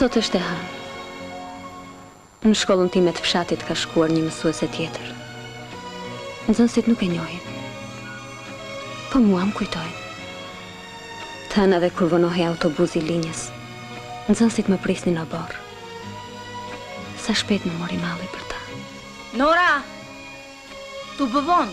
Sot është e hënë. Në shkollën time të fshatit ka shkuar një mësuese tjetër. Nxënësit nuk e njohin. Po mua më kujtojnë. Të hënave kur vonohej autobusi i linjës, nxënësit më prisnin në borë. Sa shpejt më mori malli për ta. Nora, tu bëvon.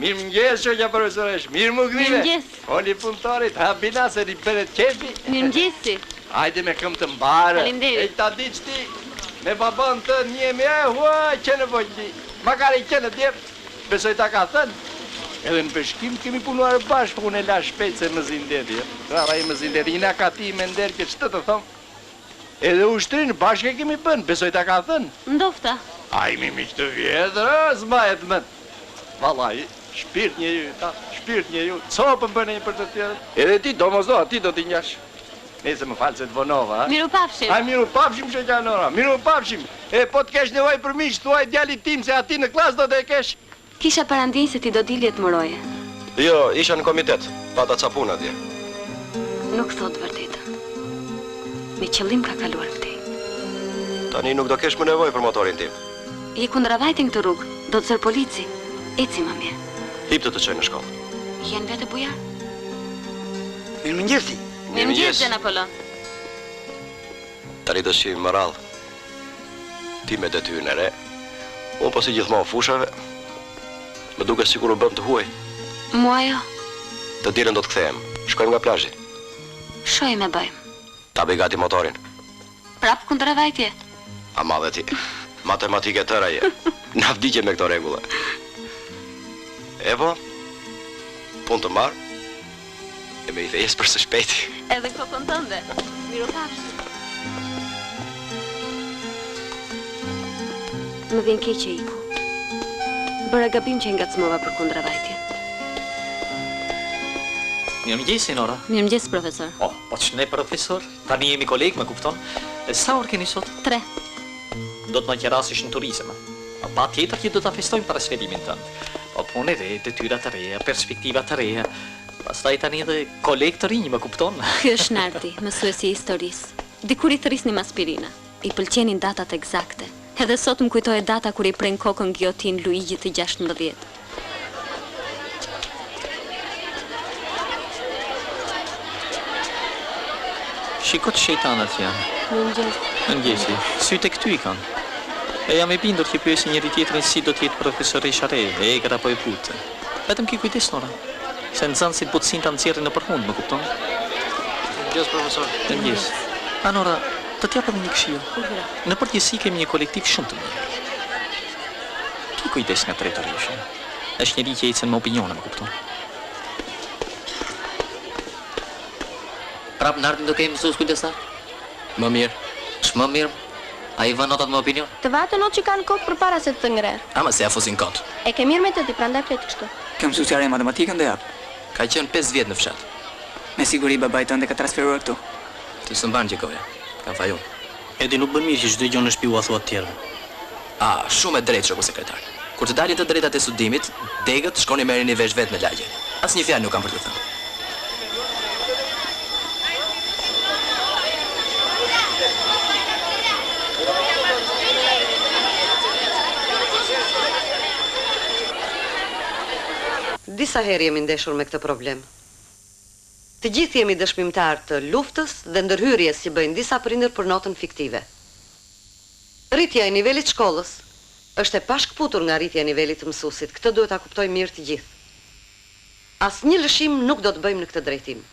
Mirëmëngjes, shoqja profesoresh, mirë më gdhive. Mirëmëngjes. Oli punëtorit, habina se i bëret qefi. Mirëmëngjesi. Hajde me këmbë të mbarë. Faleminderit. E ta diç ti, me babon të njemi, që në vojti. Makari që në djep, besoj ta ka thënë. Edhe në peshkim kemi punuar bashkë, unë e la shpejt se më zindeti. Rara i më zindeti, ina ka ti me nderë këtë që të thomë. Edhe ushtrinë bashkë e kemi bënë, besoj ta ka thënë. Ndofta. A imi miq të vjetër, zmajet më. Vallaj, shpirt njeriu, shpirt njeriu, copën bën një për të tjerë. Edhe ti domosdoshmë ti do t'i njash. Nëse më fal se të vonova, ha. Miru pafshim. Ai miru pafshim shoqja Nora, miru pafshim. E po të kesh nevojë për miq, thuaj djalit tim se aty në klasë do të e kesh. Kisha parandin se ti do dilje të mëroje. Jo, isha në komitet, pata ca punë atje. Nuk thot vërtetën. Me qëllim ka kaluar këtej. Tani nuk do kesh më nevojë për motorin tim. Je kundravajtin këtë rrugë, do të zër polici. Eci më mirë. Hip të çoj në shkollë. Jenë vetë bujar? Mirëmëngjesi. Mirëmëngjes, Xhen Apollon. Tani do shihim më radh. Ti me detyrën e re. Unë po si gjithmonë fushave. Më duket sikur u bëm të huaj. Mua jo. Të dielën do të kthehem. Shkojmë nga plazhi. Shoj me bëjmë. Ta bëj gati motorin. Prap kundravajtje. A madhe ti. Matematike tëra je. Na vdiqe me këto rregulla. Evo, punë të marë, e me I thejes për së shpejti. Edhe kokën tënde. Miru pafshim. Më vjen keq që iku. Bëra gabim që ngacmova për kundravajtje. Mirëmëngjesi, Nora. Mirëmëngjes, profesor. Oh, po që ne profesor, tani jemi kolegë, me kupton. E sa orë keni sot? 3. Do të më qerasish në turizëm. Pa tjetër që do të festojmë për sferimin tënd. Po punë re, detyra të reja, perspektiva të reja. Pastaj tani edhe kolegë të rinj, më kupton. Ky është Nardi, mësuesi I historisë. Dikur I thrisnim aspirina. I pëlqenin datat eksakte. Edhe sot më kujtohet data kur I pren kokën giotin Luigjit të 16. Shiko të shejtanat janë. Mirëmëngjes. Mëngjesi, sytë e këty I kanë. E jam e bindur që pyesin njëri tjetrin si do t'jetë profesoresha re, e egra apo e putë. Vetëm ki kujdes, Nora. Se nxënësit butësin ta nxjerrin në përfund, më kupton? Mëngjes, profesor. Mëngjes. A Nora, të t'jap edhe një këshill. Në përgjithësi kemi një kolektiv shumë të mirë. Ki kujdes nga tretërisha. Është njëri që ecën me opinione, më kupton? Prap Nardin do kemi mësues kujdestar? Më mirë. Shmë mirë. A I vën notat me opinion? Të vatë not që kanë kohë për para se të ngrer. Ama se ja fusin kot. E ke mirë me të ti, prandaj flet kështu. Kam mësuesare matematikën dhe jap. Ka qenë 5 vjet në fshat. Me siguri babait tënde ka transferuar këtu. Ti s'm ban gjikoja. Kam fajun. Edi nuk bën mirë që çdo gjë në shtëpi u thua të tjerëve. Shumë e drejtë shoku sekretar. Kur të dalin të drejtat e studimit, degët shkoni merrni vesh vetë në lagje. Asnjë fjalë nuk kam për të thënë. Disa herë jemi ndeshur me këtë problem. Të gjithë jemi dëshmimtar të luftës dhe ndërhyrjes që bëjnë disa prindër për notën fiktive. Rritja e nivelit shkollës është e pashkputur nga rritja e nivelit të mësuesit. Këtë duhet ta kuptojmë mirë të gjithë. Asnjë lëshim nuk do të bëjmë në këtë drejtim.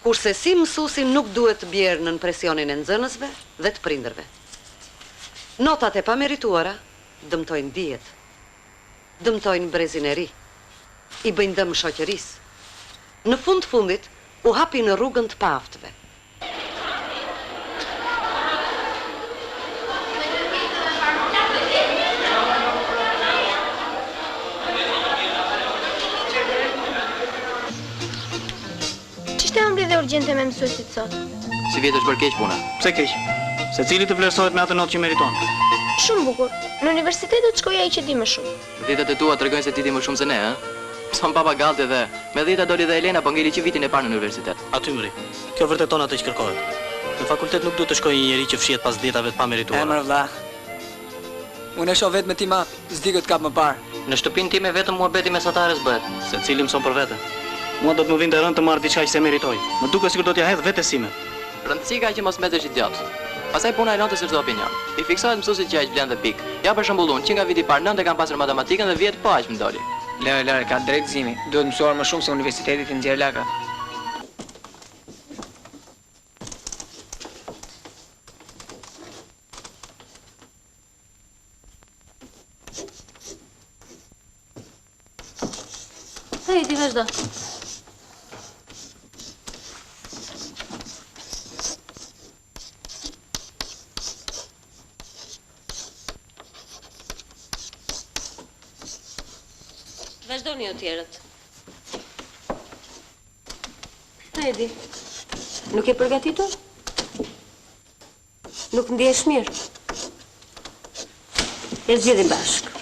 Kurse si mësuesi nuk duhet të bjerë nën presionin e nxënësve dhe të prindërve. Notat e pamerituara dëmtojnë dijet, dëmtojnë brezin e ri, I bëjnë dëm shoqërisë. Në fundit, u hapi në rrugën të paftëve. Ç'ishte ëmbri dhe urgjente me mësuesit sot? Si vjetë është bërë keq puna? Pse keq? Se cili të vlerësohet me atë notë që meriton. Shumë bukur. Në universitetet shkoj ai që di më shumë. Dhjetat e tua tregojnë se ti di më shumë se ne, ha? Son papa galti dhe me 10 doli dhe Elena po ngeli që vitin e parë në universitet. Aty mri. Kjo vërteton atë që kërkohet. Në fakultet nuk duhet të shkojë një njeri që fshihet pas 10-tave të pamerituara. Emër vlla. Unë e shoh vetëm me ti ma, s'dikët kap më parë. Në shtëpinë time vetëm muhabeti mesatares bëhet. Secili mëson për vete. Mua do të më vinte rënd të marr diçka që se meritoj. Më duket sikur do t'ja hedh vetes sime. Rëndësi ka që mos mbetesh idiot. Pastaj puna e nëntës është çdo opinion. I fiksohet mësuesit që aq vlen dhe pik. Ja për shembull unë, që nga viti i parë 9 kam pasur matematikën dhe 10 po aq më doli. Lare, ka drejt gëzimi. Duhet mësuar më shumë se universiteti të nxjerr lagrat. Hajde, vazhdo. Vazhdoni o tjerët. Hajde. Nuk e përgatitur? Nuk ndihesh mirë? E zgjedhim bashkë.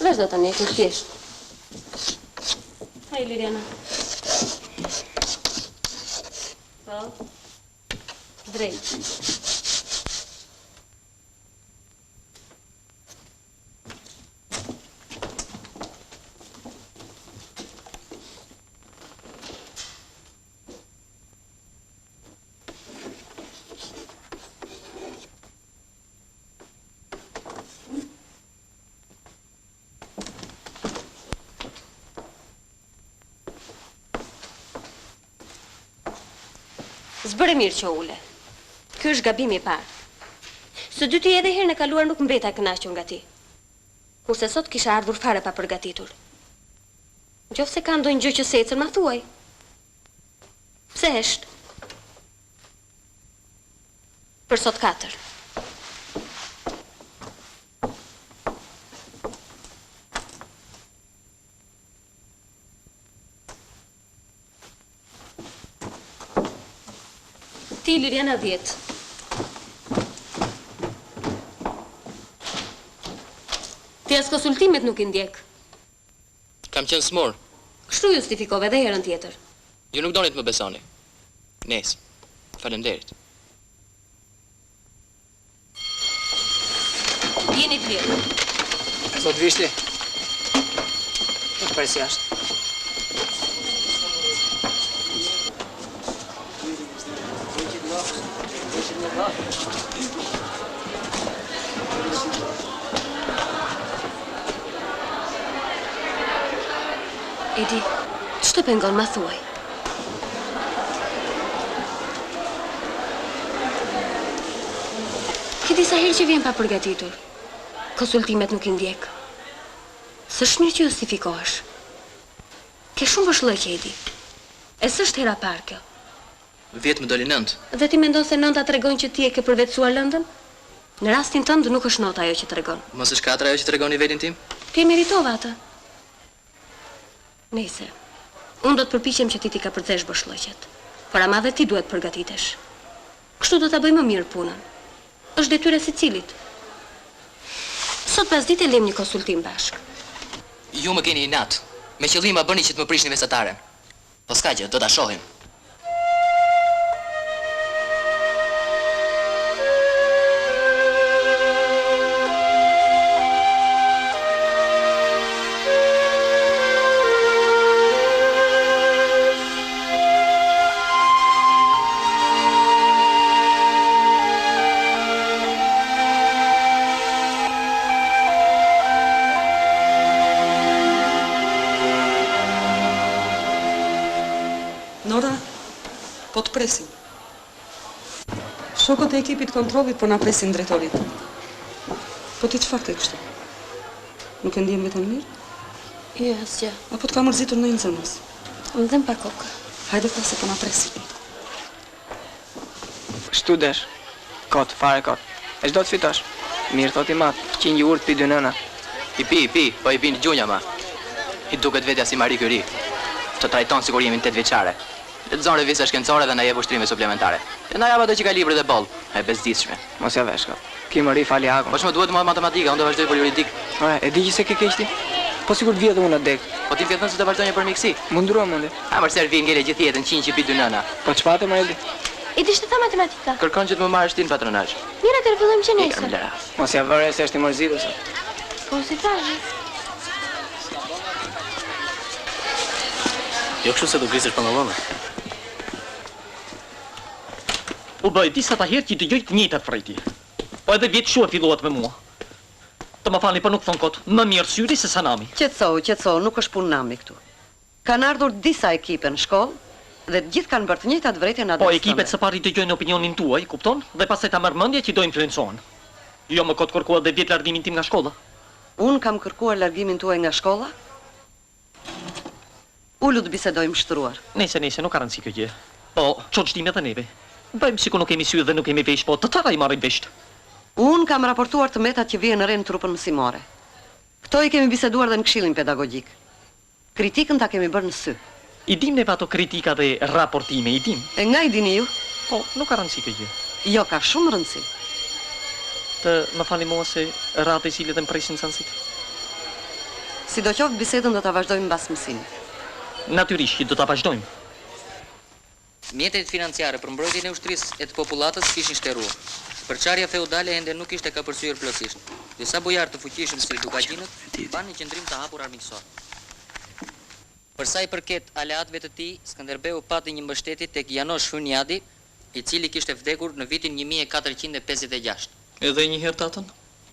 Vazhdo tani, e thjesht. Hajde, Liriana. Po. Drejt. Zbëre mirë që ule. Ky është gabimi i parë. Së dyti edhe herën e kaluar nuk mbeta e kënaqur nga ti. Kurse sot kisha ardhur fare pa përgatitur. Nëse ka ndonjë gjë që secën, ma thuaj. Pse hesht? Për sot 4. Ti, Liriana, 10. Ti as konsultimet nuk I ndjek. Kam qenë smur. Kështu justifikove edhe herën tjetër. Ju nuk doni të më besoni. Nes. Faleminderit. Jeni të lirë. Sot vishti. Nuk pres jashtë. Edi, ç'të pengon, ma thuaj. Ki disa herë që vjen pa përgatitur. Konsultimet nuk I ndjek. S'është mirë që justifikohesh. Ke shumë vëshllëqe, Edi. E s'është hera parë kjo. 10 më doli 9. Dhe ti mendon se nënta tregon që ti e ke përvetësuar lëndën? Në rastin tënd nuk është nota ajo që tregon. Mos është 4 ajo që tregon nivelin tim? Ti e meritova atë. Nëse, unë do të përpiqem që ti ka përcesh vëshllëqet. Por ama dhe ti duhet përgatitesh. Kështu do ta bëj më mirë punën. Është detyra e secilit. Sot pasditë lëm një konsultim bashk. Ju më keni inat. Me qëllim ma bëni që të më prishni mesataren. Po s'ka gjë, do ta shohim. Nora, po të presim. Shokët e ekipit kontrollit po na presin drejtorit. Po ti çfarë ke kështu? Nuk e ndjen veten mirë? Jo, asgjë. Apo të ka mërzitur në inzënës? Më dhem pa kokë. Hajde fa se po na presin. Shtu desh. Kot, fare kot. E çdo të fitosh. Mirë thot i mat, 100 urt pi 2 nëna. I pi, po i pinë gjunja ma. I duket vetja si Marie Curie. Të trajton sikur jemi 8 vjeçare. Lexon revista shkencore dhe na jep ushtrime suplementare. E na jap ato që ka libri dhe boll, e bezdisshme. Mos ja vesh kot. Ki më ri fali akon. Po çmë duhet më matematika, unë do vazhdoj për juridik. E di që se ke keq ti? Po sigur të vjet unë në dek. Po ti vjen thënë se do vazhdoj për miksi. Munduro mundi. A më servi ngele gjithë jetën 100 që pi 2 nëna. Po çfarë më Eldi? I di shtë tha matematika. Kërkon që të më marrësh ti në patronazh. Mira të rëfillojmë që nesër. Mos ja vëre se është i mërzitur sot. Po si thash. Jo kështu se do grisesh pantallonat. U bëj disa ta herë që i dëgjoj të njëjtat prej ti. Po edhe vjetë shu e filluat me mua. Të më falni, po nuk thon kot, më mirë syri se Sanami. Qetësohu, nuk është punë nami këtu. Kanë ardhur disa ekipe në shkollë dhe të gjithë kanë bërë të njëjtat vërejtje në adresën. Po ekipet së pari dëgjojnë opinionin tuaj, kupton? Dhe pastaj ta marr mendje që do influencohen. Jo më kot kërkuar dhe vjet largimin tim nga shkolla. Unë kam kërkuar largimin tuaj nga shkolla? Ulu të bisedojmë shtruar. Nese, nuk ka rëndësi kjo gjë. Po, çoçtime dhe neve. Bëjmë sikur nuk kemi sy dhe nuk kemi vesh, po të tëra i marrin vesh. Unë kam raportuar të metat që vjen në re në trupën mësimore. Këto i kemi biseduar dhe në këshillin pedagogjik. Kritikën ta kemi bërë në sy. I dim neve ato kritika dhe raportime, i dim. E nga i dini ju? Po, nuk ka rëndësi kjo gjë. Jo, ka shumë rëndësi. Të më falni mua se ratë i cilet e më presin sansit. Sidoqoftë bisedën do ta vazhdojmë mbas mësimit. Natyrisht që do ta vazhdojmë. Mjetet financiare për mbrojtjen e ushtrisë e të popullatës kishin shtërruar. Përçarja feudale ende nuk ishte kapërcyer plotësisht. Disa bujar të fuqishëm si dukagjinët banë një qendrim të hapur armiqësor. Për sa i përket aleatëve të tij, Skënderbeu pati një mbështetje tek Janosh Hyniadi, i cili kishte vdekur në vitin 1456. Edhe një herë tatën?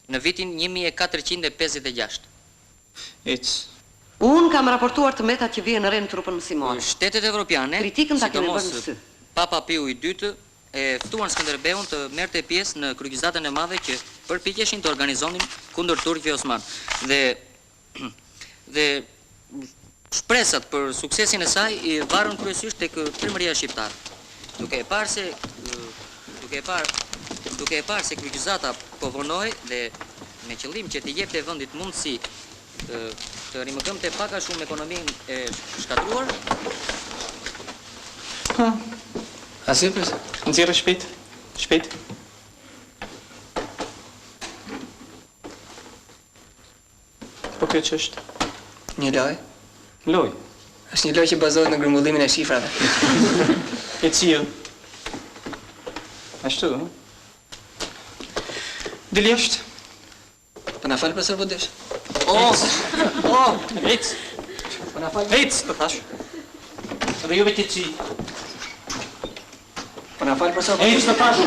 Në vitin 1456. Unë kam raportuar të metat që vjen në re në trupën mësimore. Shtetet evropiane, kritikën ta kemi bërë në sy. Papa Piu i dytë e ftuan Skënderbeun të merrte pjesë në kryqëzatën e madhe që përpiqeshin të organizonin kundër turqëve osman. Dhe shpresat për suksesin e saj i varën kryesisht tek trimëria shqiptare. Duke e parë se kryqëzata po vonohej dhe me qëllim që t'i jepte vendit mundësi të rimëkëmte pak a shumë ekonominë e shkatruar. Asipës? Nxjerrë shpejt. Po kjo ç'është? Një loj. Loj? Është një loj që bazohet në grumbullimin e shifrave. E cilë? Ashtu, ha? Dili është? Po na fal profesor Bodesh. Ec! Po na fal. Ec, të thash. Edhe ju vetë ci. Po na fal profesor Bodesh. Ec, të thash.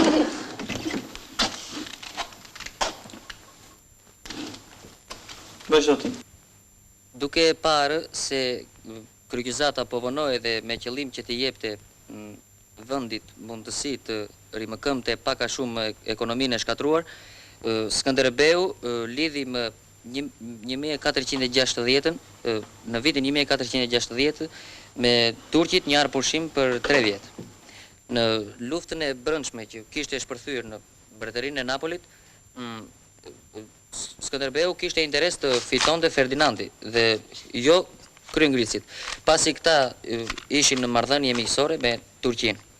Vazhdo ti. Duke e parë se kryqëzata po vonoi dhe me qëllim që t'i jepte vendit mundësi të rimëkëmte pak a shumë ekonominë e shkatruar, Skënderbeu lidhi më 1460-ën, në vitin 1460 me turqit një arpushim për 3 vjet. Në luftën e brendshme që kishte shpërthyer në mbretërinë e Napolit, Skënderbeu kishte interes të fitonte Ferdinandi dhe jo kryengritësit, pasi këta ishin në marrëdhënie miqësore me Turqinë.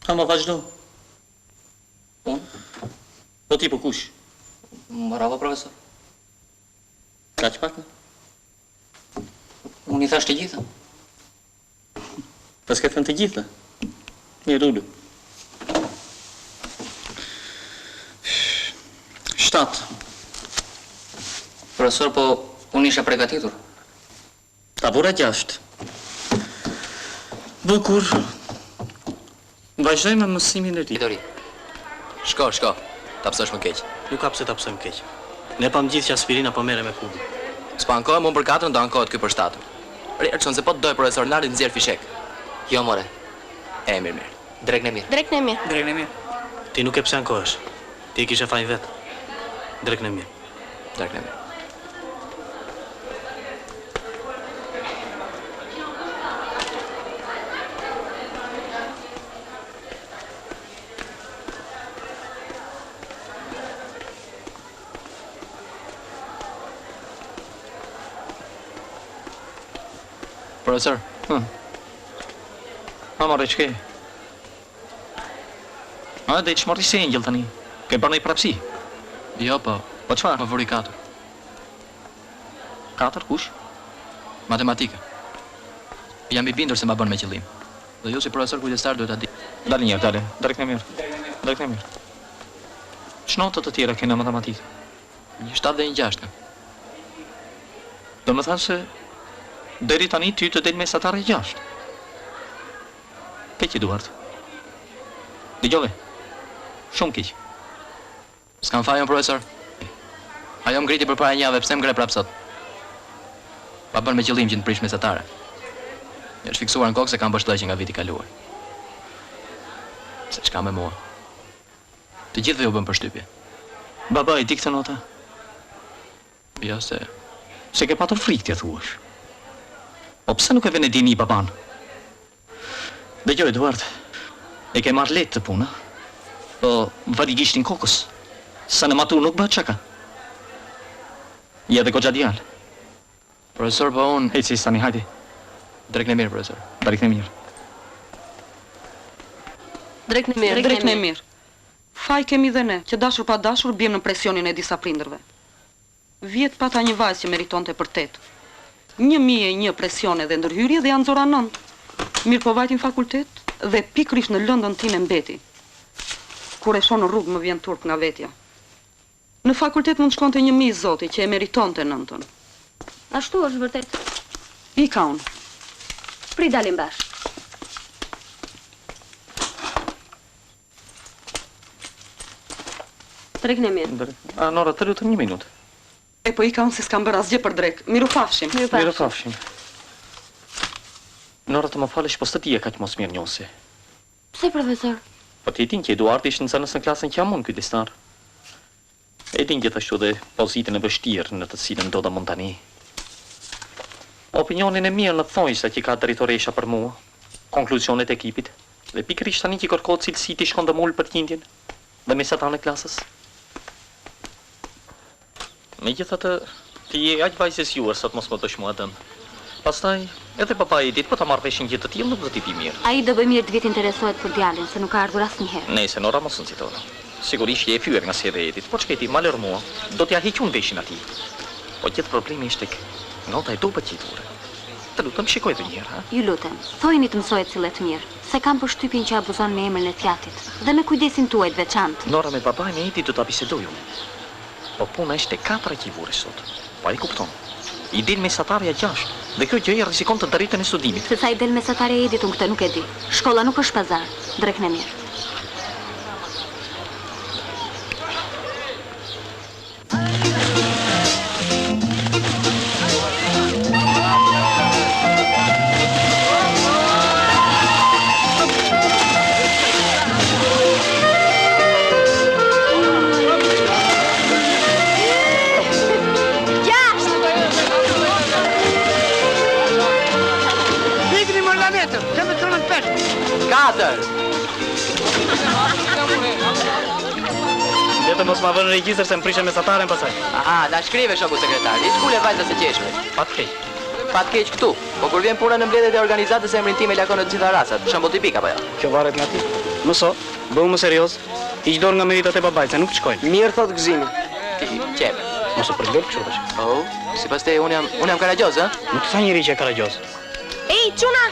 Ha më vazhdo. Unë? Po ti po kush? Bravo, profesor. Ka që pak? Unë i thash të gjitha. Pas ka thënë të gjitha? Një rullu. 7. Profesor, po unë isha pregatitur. Ta vura 6. Bukur. Vazhdoj me mësimin e ri. Dori. Shko, ta pësosh më keq. Nuk ka pse ta pësojmë keq. Ne pam gjithë që aspirina po merre me kubë. S'pa ankohem unë për 4, do ankohet ky për 7. Rerçon se po të doj profesor Nardi nxjerr fishek. Jo more. Mirë. Drekën e mirë. Drekën e mirë. Drekën e mirë. Ti nuk e pse ankohesh. Ti e kishe fajin vet. Drekën e mirë. Drekën e mirë. Profesor. Amore, ç'ke? A, dhe që mori se engjëll tani? Ke bërë një prapsi? Jo, po. Po çfarë? Po vuri 4. 4, kush? Matematika. Jam i bindur se ma bën me qëllim. Dhe ju si profesor kujdestar duhet ta di. Dali njerë, dale. Drekën e mirë. Drekën e mirë. Ç'notët të tjera ke në matematikë? Një 7 dhe një 6. Do më thanë se deri tani ty të del mesatare 6. Keq i Eduard. Dëgjove. Shumë keq. S'kam fajon, profesor. Ajo më ngriti përpara një javë, pse më ngre prapë sot? Pa bën me qëllim që të prish mesatare. Është fiksuar në kokë se kam bështëllëqe nga viti i kaluar. Se çka me mua? Të gjithëve u bën përshtypje. Baba, i di këtë nota? Jo, se ke patur frikë t'ja thuash. Po pse nuk e vjen e dini baban? Dëgjoj, Eduard, e ke marrë letë të puna, po vadi gishtin kokës, sa në matur nuk bëhet çaka. Je dhe goxha djalë. Profesor, po unë... Eci, stani, hajde. Drekën e mirë, profesor. Drekën e mirë. Drekën e mirë. Drekën e mirë. Faj kemi dhe ne, që dashur pa dashur bjem në presionin e disa prindërve. Vjet pata një vajzë që meritonte për 8. 1001 presione dhe ndërhyrje dhe janë zora 9. Mirë po vajtin fakultet dhe pikrish në lëndën time mbeti. Kur e shoh në rrugë më vjen turp nga vetja. Në fakultet mund shkonte një mijë zoti që e meritonte 9-ën. Ashtu është vërtet. I ka unë. Pri dalim bash. Drekën e mirë. A, Nora, të lutëm 1 minutë. E po i ka unë se s'kam bërë asgjë për drek. Miru pafshim. Miru pafshim. Nora, të më falesh, po së ti e ka që mos mirë njohësi. Pse, profesor? Po ti e din që Eduard ishtë nëzënës në klasën që jam unë kujdestar. E din gjithashtu dhe pozitën e vështirë në të cilën do da mund tani. Opinionin e mirë në thonjë që ka drejtoresha për mua, konklusionet e ekipit, dhe pikërisht tani që kërkohet cilësi ti shkon dhe mullë për t'indjen, dhe mesatan e klasës. Megjithatë, ti je aq vajzës juar sot mos më bësh mua dëm. Pastaj, edhe papa i dit, po ta marrë veshin gjithë të tillë nuk do t'i pi mirë. Ai do bëj mirë të vit interesohet për djalin, se nuk ka ardhur asnjëherë. Nëse Nora mos nxitore. Sigurisht je e fyer nga si edhe Edit, po çka ti malër mua, do t'ja hiqun veshin atij. Po gjithë problemi është tek nota e dobët qitur. Të lutem shikoj edhe një herë, ha? Ju lutem, thojeni të mësoj cilët mirë, se kam përshtypjen që abuzon me emrin e fjatit dhe me kujdesin tuaj të veçantë. Nora me babain e Edit do ta bisedoj unë. Po puna është tek 4 qivure sot. Po ai kupton. I del mesatarja 6 dhe kjo gjë rrezikon të drejtën e studimit. Se sa i del mesatarja e Edit unë këtë nuk e di. Shkolla nuk është pazar, drekën e mirë. Letë mos ma vënë në regjistër se më prishe mesataren pasaj. Aha, na shkrive shoku sekretar. I shkule vajza se qeshme. Pat keq. Pat keq këtu. Po kur vjen puna në mbledhjet e organizatës emrin tim e lakon në të gjitha rastat. Shembull tipik apo jo? Kjo varet nga ti. Mëso, bëhu më serioz. Hiq dorë nga meritat e babait, se nuk të shkojnë. Mirë thot gëzimi. Ti qep. Mos u përblet kështu tash. Oh, sipas te unë jam karagjoz, ë? Nuk të tha njëri që e karagjoz. Ej, çuna!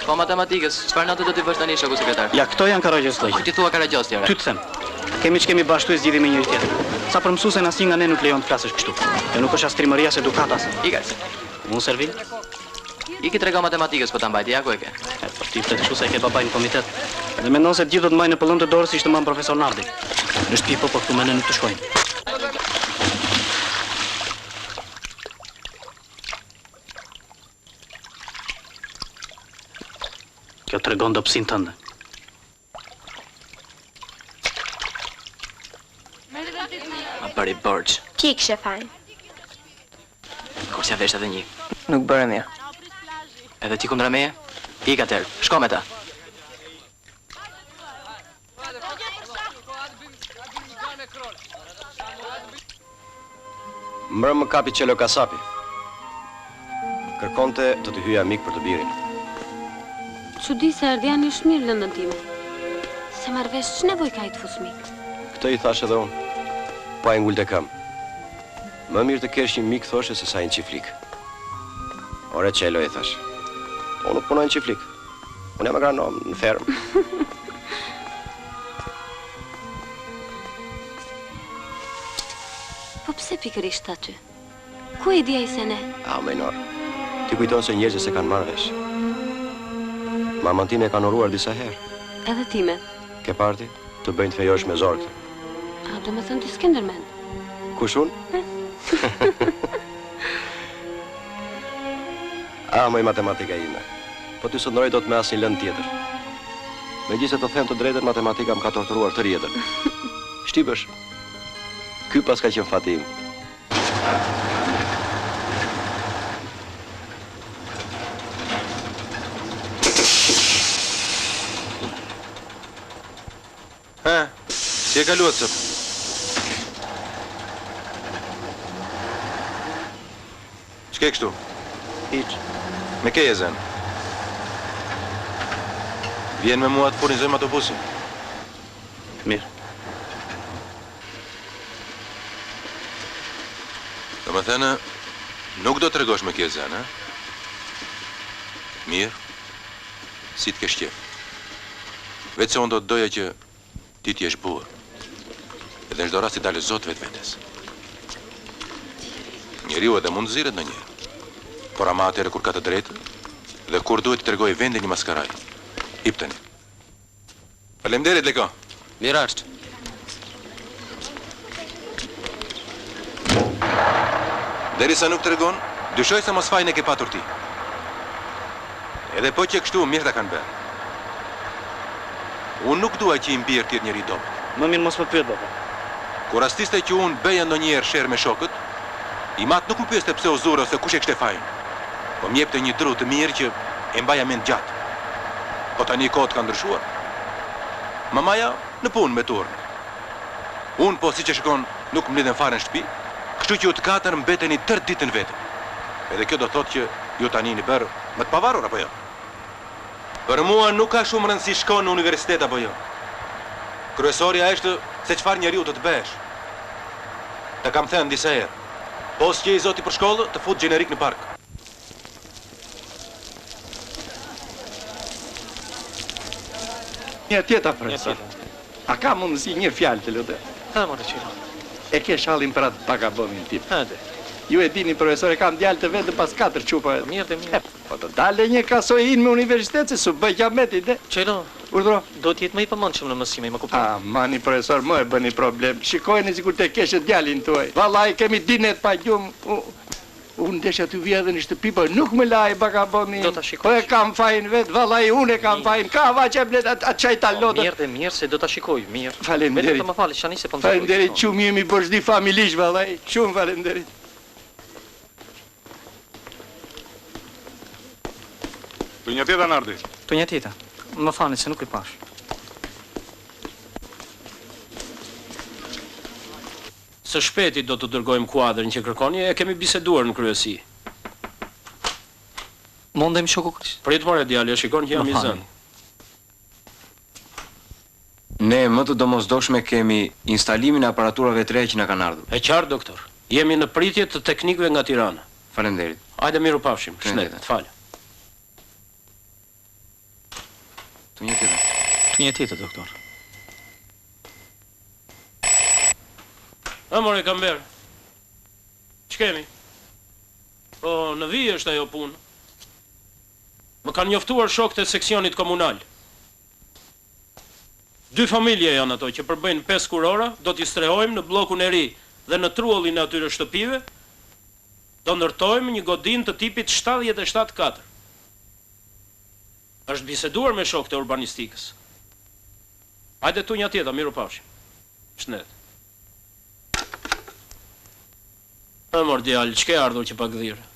Po matematikës, çfarë notë do t'i vësh tani shoku sekretar? Ja, këto janë karagjoz lloj. Ti thua karagjoz ti ora. Ty të them. Kemi bashtu e zgjidhim me njëri tjetrin. Sa për mësuesen asnjë nga ne nuk lejon të flasësh kështu. E nuk është as trimëria as edukatas. Ikas. Unë servil? Iki trego matematikës po ta mbajti, ja ku e ke? Po ti flet kështu se e ke babain në komitet. Dhe mendon se të gjithë do të mbajnë në pëllën të dorës si ishte më profesor Nardi. Në shtëpi po këtu mene nuk të shkojnë. Kjo të regon dopsin tënde. Ma bëri borç. Ki kështë fajn? Kur s'ja vesh edhe një. Nuk bëre mirë. Edhe ti kundra meje? Ik atëherë, shko me ta. Mbrëm më kapi Qelo Kasapi. Kërkonte të të hyja mik për të birin. Çudi se ardhjani është mirë lëndën time. Se marrvesh që nevoj ka i të fusmik. Këtë i thash edhe unë. Pa e ngull të kam. Më mirë të kesh një mik thoshe se sa një qiflik. Ore Qelo i thash. Unë nuk punoj në qiflik. Unë jam agronom në fermë. Po pse pikërisht aty? Ku e dia i se ne? A, Mejnor, ti kujton se njerëzit se kanë marrë vesh. Mamën time e kanë uruar disa herë. Edhe time. Ke parti, të bëjnë të fejosh me zorë këtë. A, do me thënë ti s'ke ndërmend. Kush unë? A, moj matematika ime. Po ty së ndroj do të me asë një lëndë tjetër. Me gjithse të them të drejtën, matematika më ka torturuar të rjetër. Shtypësh, ky pas ka qenë fati im. Si e kaluat sëp? Ç'ke kështu? Hiç. Me ke e zën? Vjen me mua të furnizojmë autobusin. Mirë. Do më thënë, nuk do të regosh me ke zën, ha? Mirë, si të kesh qef. Vetë se unë do të doja që ti t'jesh burë. Edhe në çdo rast i dalë zot vetes. Njeriu edhe mund ziret në njërë. Por ama atëre kur ka të drejtë dhe kur duhet të tregoj vendin një maskaraj. Hipteni. Faleminderit Leko. Mirasht. Derisa nuk tregon, dyshoj se mos fajin e ke patur ti. Edhe po që kështu mirë ta kanë bërë. Unë nuk dua që i mbjerë tjetë njëri dobet. Më mirë mos më pyet, baba. Kur rastiste që unë beja ndonjëherë sherr me shokët, i mat nuk më pyeste pse u zure ose kush e kishte fajin. Po më jepte një dru të mirë që e mbaja mend gjatë. Po tani kohët kanë ndryshuar. Mamaja në punë me turn. Unë po siç e shikon nuk më lidhen fare në shtëpi, kështu që ju të katër mbeteni tërë ditën vetëm. Edhe kjo do thotë që ju tani një bërë më të pavarur apo jo? Për mua nuk ka shumë rëndësi shkon në universitet apo jo. Kryesorja është se çfarë njeriu do të bësh. Të kam thënë disa herë. Po s'ke i zoti për shkollë, të fut gjenerik në park. Një tjeta, profesor. A ka mundësi një fjalë të lutem? Ha, more Qelo. E ke shallin për atë vagabonin tip. Hajde. Ju e dini, profesor, e kam djalë të vetë pas 4 qupa. Mirë dhe mirë. Po të dale një kasojin me universitet, se su bëj kiametit, ne? Qelo, Urdhro? do t'jetë më i përmendshëm në mësime, më kupton? Mani, profesor, më e bëni problem. Shikojni sikur te keshe djalin tuaj. Vallai, kemi dinet pa gjumë. Unë desha t'ju vija edhe në shtëpi, po nuk më laj vagabonin. Do ta shikoj. Po e kam fajin vetë, vallai, unë e kam fajin. Ka vaç e blet atë çaj talot. Mirë dhe mirë, se do ta shikoj, mirë. Faleminderit. Vetëm të më falë, shani se po në Faleminderit, shumë jemi bërshdi familjish, vallai. Shumë faleminderit. Tu një tjeta, Nardi. Tu një tjeta. Më fani se nuk i pash. Së shpeti do të dërgojmë kuadrin që kërkoni, e kemi biseduar në kryesi. Mondem shoku Kris. Prit more djalë, shikon që jam i zënë. Ne më të domosdoshme kemi instalimin e aparaturave të reja që na kanë ardhur. E qartë, doktor. Jemi në pritje të teknikëve nga Tirana. Faleminderit. Hajde miru pafshim. Shnet, të falë. Tu një tjetër. Tu një tjetër, doktor. More Kamber. Ç'kemi? Po, në vijë është ajo punë. Më kanë njoftuar shokët e seksionit komunal. 2 familje janë ato që përbëjnë 5 kurora, do t'i strehojmë në bllokun e ri dhe në trullin e atyre shtëpive, do ndërtojmë një godin të tipit 77-4. Është biseduar me shokët e urbanistikës. Hajde tu një tjeta, miru pafshim. Shnet. Mor djalë, ç'ke ardhur që pa gdhirë?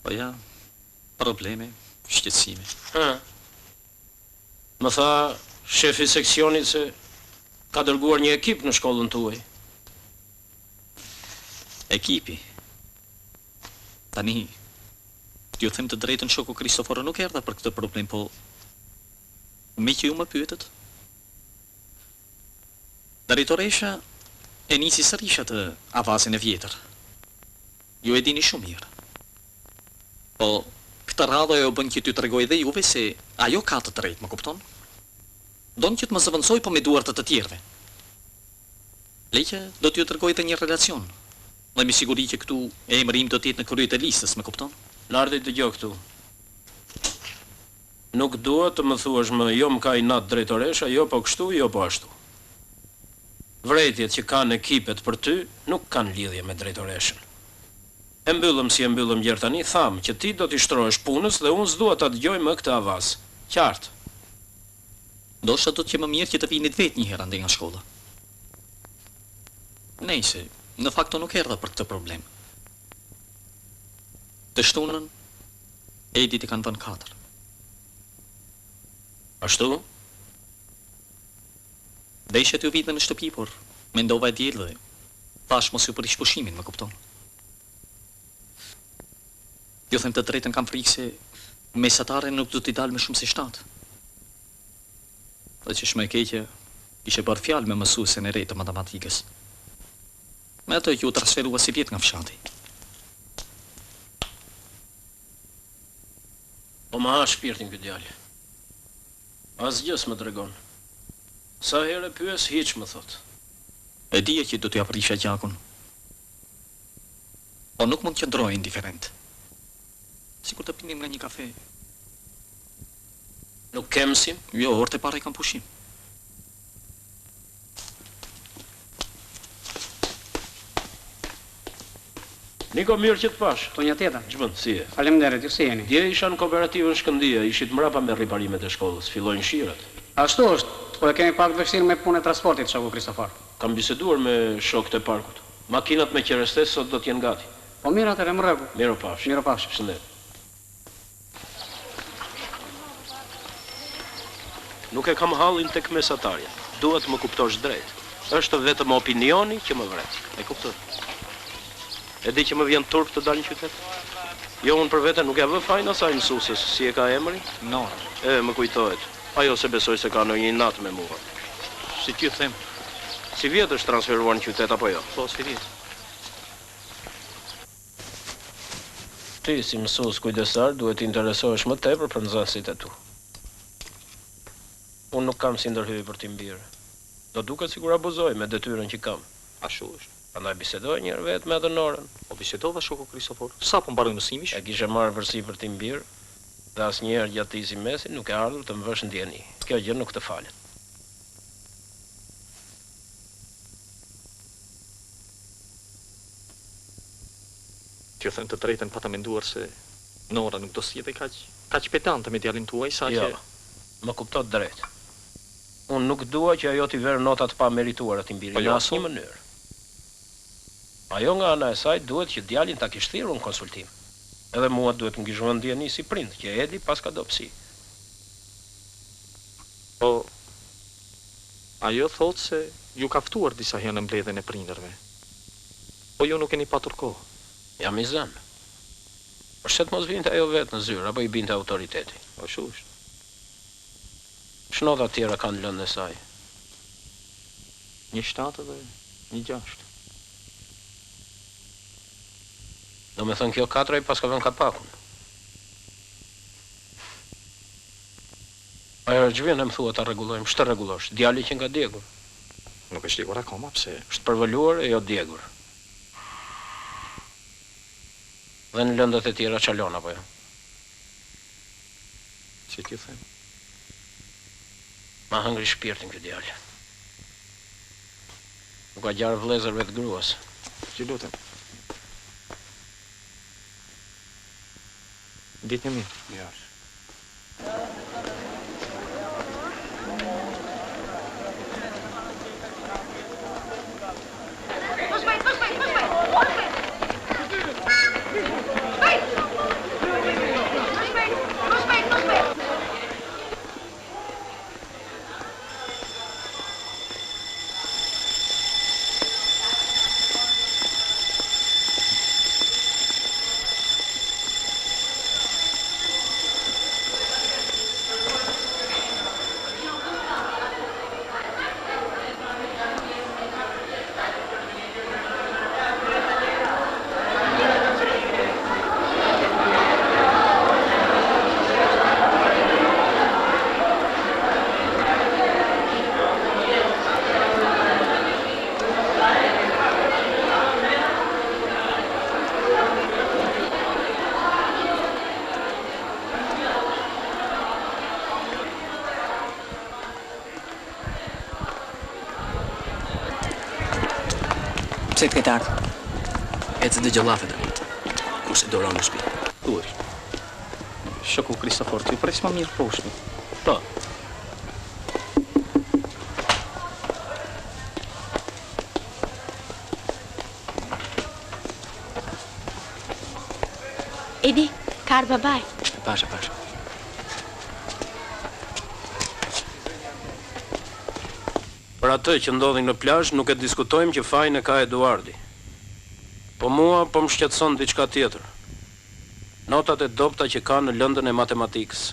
Po ja, probleme, shqetësime. Më tha shefi seksionit se ka dërguar një ekip në shkollën tuaj. Ekipi? Tani, t'ju them të drejtën, shoku Kristoforo nuk erdha për këtë problem, po me që ju më pyetët. Drejtoresha e nisi sërish atë avazin e vjetër. Ju e dini shumë mirë. Po, këtë radhë ajo bën që t'ju tregoj dhe juve se ajo ka të drejtë, më kupton? Donë që të më zëvendësoj, po me duart të tjerëve. Leqe, do t'ju tregoj dhe një relacion. Dhe mi siguri që këtu emri im do t'jetë në kryet e listës, më kupton? Lardi dëgjoj këtu. Nuk dua të më thuash më jo më ka inat drejtoresha, jo po kështu, jo po ashtu. Vretjet që kanë ekipet për ty nuk kanë lidhje me drejtoreshën. E mbyllëm si e mbyllëm gjerë tani, thamë që ti do t'i shtrohesh punës dhe unë s'dua ta dëgjoj më këtë avaz. Qartë. Ndoshta do të që më mirë që të vinit vetë një herë ande nga shkolla. Nejse, në fakto nuk erdha për këtë problem. Të shtunën, Edit i kanë vënë 4. Ashtu? Deshet ju vitë në shtëpi, por mendova e djelë dhe thash mos ju prish pushimin, më kupton. Ju them të drejtën, kam frikë se mesatare nuk do t'i dalë më shumë se 7. Dhe që shme e keqe, ishe bërë fjalë me mësuesen e re të matematikës. Me ato që u transferua si vjetë nga fshati. Po ma ha shpirtin këtë djalë. Asgjës më tregon. Sa herë pyes, hiç më thot. E dije që do t'ja prisha gjakun. Po nuk mund të qëndroj indiferent. Sikur të pinim nga një kafe. Nuk kemsim? Jo, orë të pare kam pushim. Niko, mirë që të pash. To një tjetër. Ç'bën, si e? Faleminderit, ju si jeni? Dje isha në kooperativën Shkëndia, ishit mrapa me riparimet e shkollës, fillojnë shirat. Ashtu është, po e kemi pak të vështirë me punën e transportit, shoku Kristofor. Kam biseduar me shokët e parkut. Makinat me qerestes sot do t'jenë gati. Po mirë atëre, më rregull. Miro pafshi. Miro pafshi. Shëndet. Nuk e kam hallin tek mesatarja. Duhet më kuptosh drejt. Është vetëm opinioni që më vret. E kuptoj. E di që më vjen turp të dal në qytet? Jo, unë për vete nuk ja vë fajin asaj mësueses, si e ka emri? Nora. Më kujtohet. Ajo se besoj se ka në një natë me mua. Si t'ju them? Si vjetë është transferuar në qytet apo jo? Po, si vjetë. Ti, si mësues kujdesar, duhet të interesohesh më tepër për nxënësit e tu. Unë nuk kam si ndërhyj për t'i mbirë. Do duket sikur abuzoj me detyrën që kam. Ashtu është. Prandaj bisedoj një herë vetë me atë Norën. Po bisedova, shoku Kristofor. Sa po mbaroj mësimish? E kishe marrë vërsi për t'i mbirë, dhe asnjëherë gjatë të isi mesin nuk e ardhur të më vësh ndjeni. Kjo gjë nuk të falet. Që them të drejtën, pa të menduar se Nora nuk do s'jetë kaq petante me djalin tuaj sa që... Jo, më kuptot drejt. Unë nuk dua që ajo t'i verë notat pa merituara t'i mbiri në asnjë mënyrë. Ajo nga ana e saj duhet që djalin ta kishte thirrur në konsultim. Edhe mua duhet më gizhon ndjeni si prind, që Edi pas ka dobësi. Po, ajo thot se ju ka ftuar disa herë në mbledhjen e prindërve. Po ju nuk keni patur kohë. Jam i zënë. Përse të mos vinte ajo vetë në zyrë, apo i binte autoriteti? Ashtu është. Ç'nota tjera kanë lënë e saj? Një 7 dhe një 6. Do me thënë kjo 4 pas ka vënë kapakun. Ajo që vjen e më thua ta rregullojmë, ç'të rregullosh? Djali që nga djegur. Nuk është djegur akoma, pse? Është përvoluar e jo djegur. Dhe në lëndët e tjera çalon apo jo? Si t'ju them? Ma hëngri shpirtin ky djalë. Nuk ka gjarë vëllezërve të gruas. Që lutem. Ditë një mirë. Ja. Pse të këtë ardhë? Ecë dhe gjëllafet e ku se doron në shpi. Thuash. Shoku Kristofor, ti pres më mirë poshtë. Po. Edi, ka ardhë babaj. Pasha. Për atë që ndodhin në plazh, nuk e diskutojmë që fajin e ka Eduardi. Po mua po më shqetëson diçka tjetër. Notat e dobta që ka në lëndën e matematikës.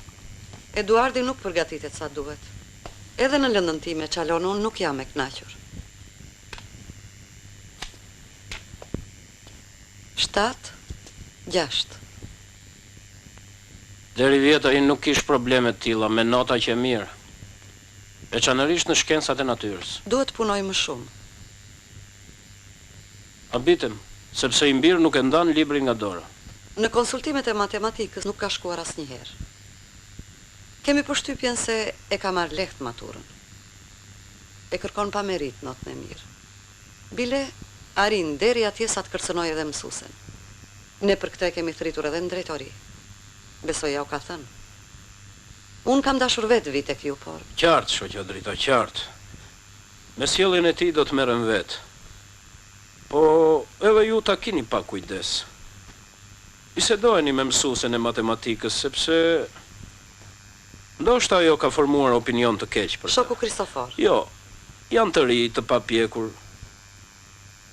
Eduardi nuk përgatitet sa duhet. Edhe në lëndën time, qalon, unë nuk jam e kënaqur. 7-6. Deri vjetër ai nuk kish probleme të tilla me nota që mirë. Veçanërisht në shkencat e natyrës. Duhet punoj më shumë. Habitem, sepse i mbir nuk e ndan librin nga dora. Në konsultimet e matematikës nuk ka shkuar asnjëherë. Kemi përshtypjen se e ka marrë lehtë maturën. E kërkon pa merit notën e mirë. Bile, arrin deri atje sa të kërcënoj edhe mësuesen. Ne për këtë e kemi thritur edhe në drejtori. Besoj ja u ka thënë. Unë kam dashur vetë vite kjo, por... Qartë, shoqja drita, qartë. Me sjelljen e tij do të merrem vetë. Po, edhe ju ta keni pak kujdes. Bisedojeni me mësuesen e matematikës, sepse... ndoshta ajo ka formuar opinion të keq për ta. Shoku Kristofor. Jo, janë të ri, të papjekur.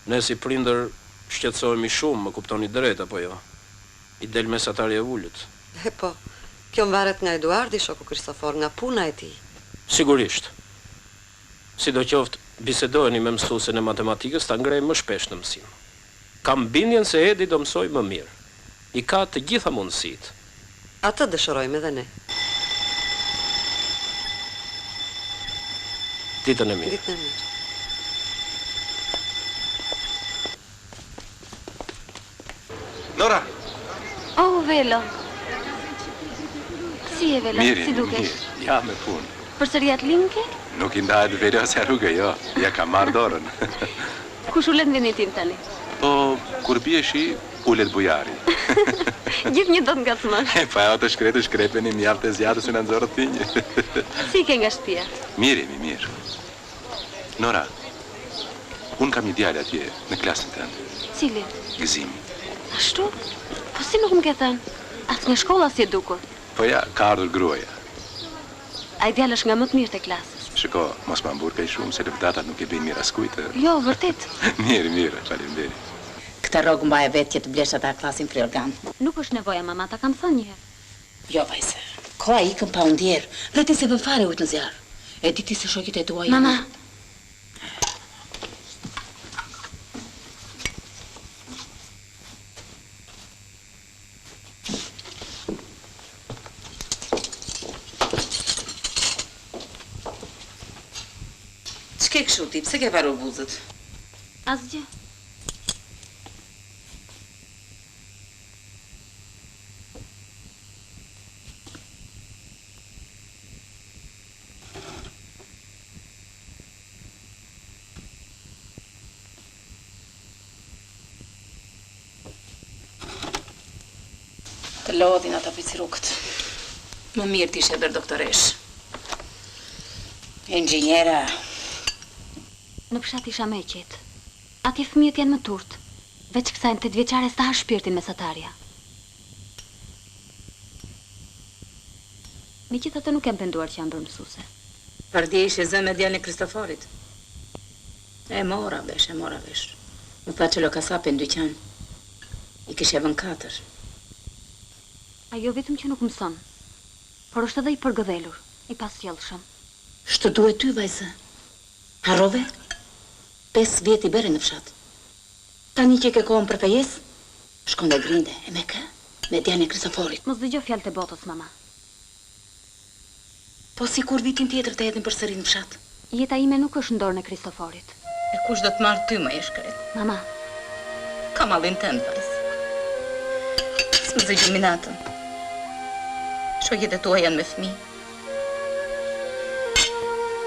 Ne si prindër shqetësohemi shumë, më kuptoni drejt apo jo? I del mesatari e ullët. E po, kjo mvaret nga Eduardi, shoku Kristofor, nga puna e tij. Sigurisht. Sidoqoftë, bisedojeni me mësuesen e matematikës ta ngrejmë më shpesh në mësim. Kam bindjen se Edi do mësoj më mirë. I ka të gjitha mundësitë. Atë dëshirojmë edhe ne. Ditën e mirë. Ditën e mirë. Nora! Oh, Velo. Si e, Velo? Mirë, Si dukesh? mirë. Ja me punë. Përsëri atë linke? Nuk i ndahet Velo se rrugë, jo. Ja ka marrë dorën. Kush ulet në vendin tim tani? Po, kur bie shi, ulet bujari. Gjithë një do të ngacmosh. Pa ato shkretë shkrepeni mjaft e zjatës në nëzorët tinjë. Si ke nga shtëpia? Mirë jemi, mirë. Nora, unë kam një djalë atje në klasën tënde. Cili? Gëzimi. Ashtu? Po si nuk më ke thënë? Atë nga shkolla si e dukur. Po ja, ka ardhur gruaja. Ai djalë është nga më të mirë të klasës. Shiko, mos ma mburkaj shumë, se lëvdatat nuk e bëjnë mirë askujtë. Jo, vërtet. Mirë, faleminderit. Këtë rogë mba e vetë që të blesh ata klasin prej organ. Nuk është nevoja, mama, ta kam thënë njëherë. Jo, vajse, koha ikën pa undjerë, dhe ti se vë fare ujtë në zjarë. E di ti se shokit e tua janë. Mama. Ç'ke kështu ti, pse ke varur buzët? Asgjë. Të lodhin ata picirukët. Më mirë t'ishe bërë doktoresh. Inxhinjera. Në fshat isha me qetë. Atje fëmijët janë më turtë. Veç kësaj në 8 vjeçare s'ta ha shpirtin mesatarja. Megjithatë nuk kem penduar që jam bërë mësuese. Pardje ishe zë me djalin e Kristoforit. E mora vesh. Më tha që lo kasapi në dyqan. I kishe vën 4. Ajo vetëm që nuk mëson, por është edhe i përgëdhelur, i pasjellshëm. Shtë duhet ty, vajzë? Harrove? 5 vjet i bere në fshat. Tani që ke kohën për fejes, shkon dhe grinde, e me kë? Me djalin e Kristoforit. Mos dëgjo fjalët e botës, mama. Po si kur vitin tjetër të hedhin përsëri në fshat? Jeta ime nuk është në dorën e Kristoforit. E kush do të marrë ty, më e shkret? Mama. Ka mallin tënd, vajzë. S'më zë gjuminatën. Shokjet e tua janë me fëmijë.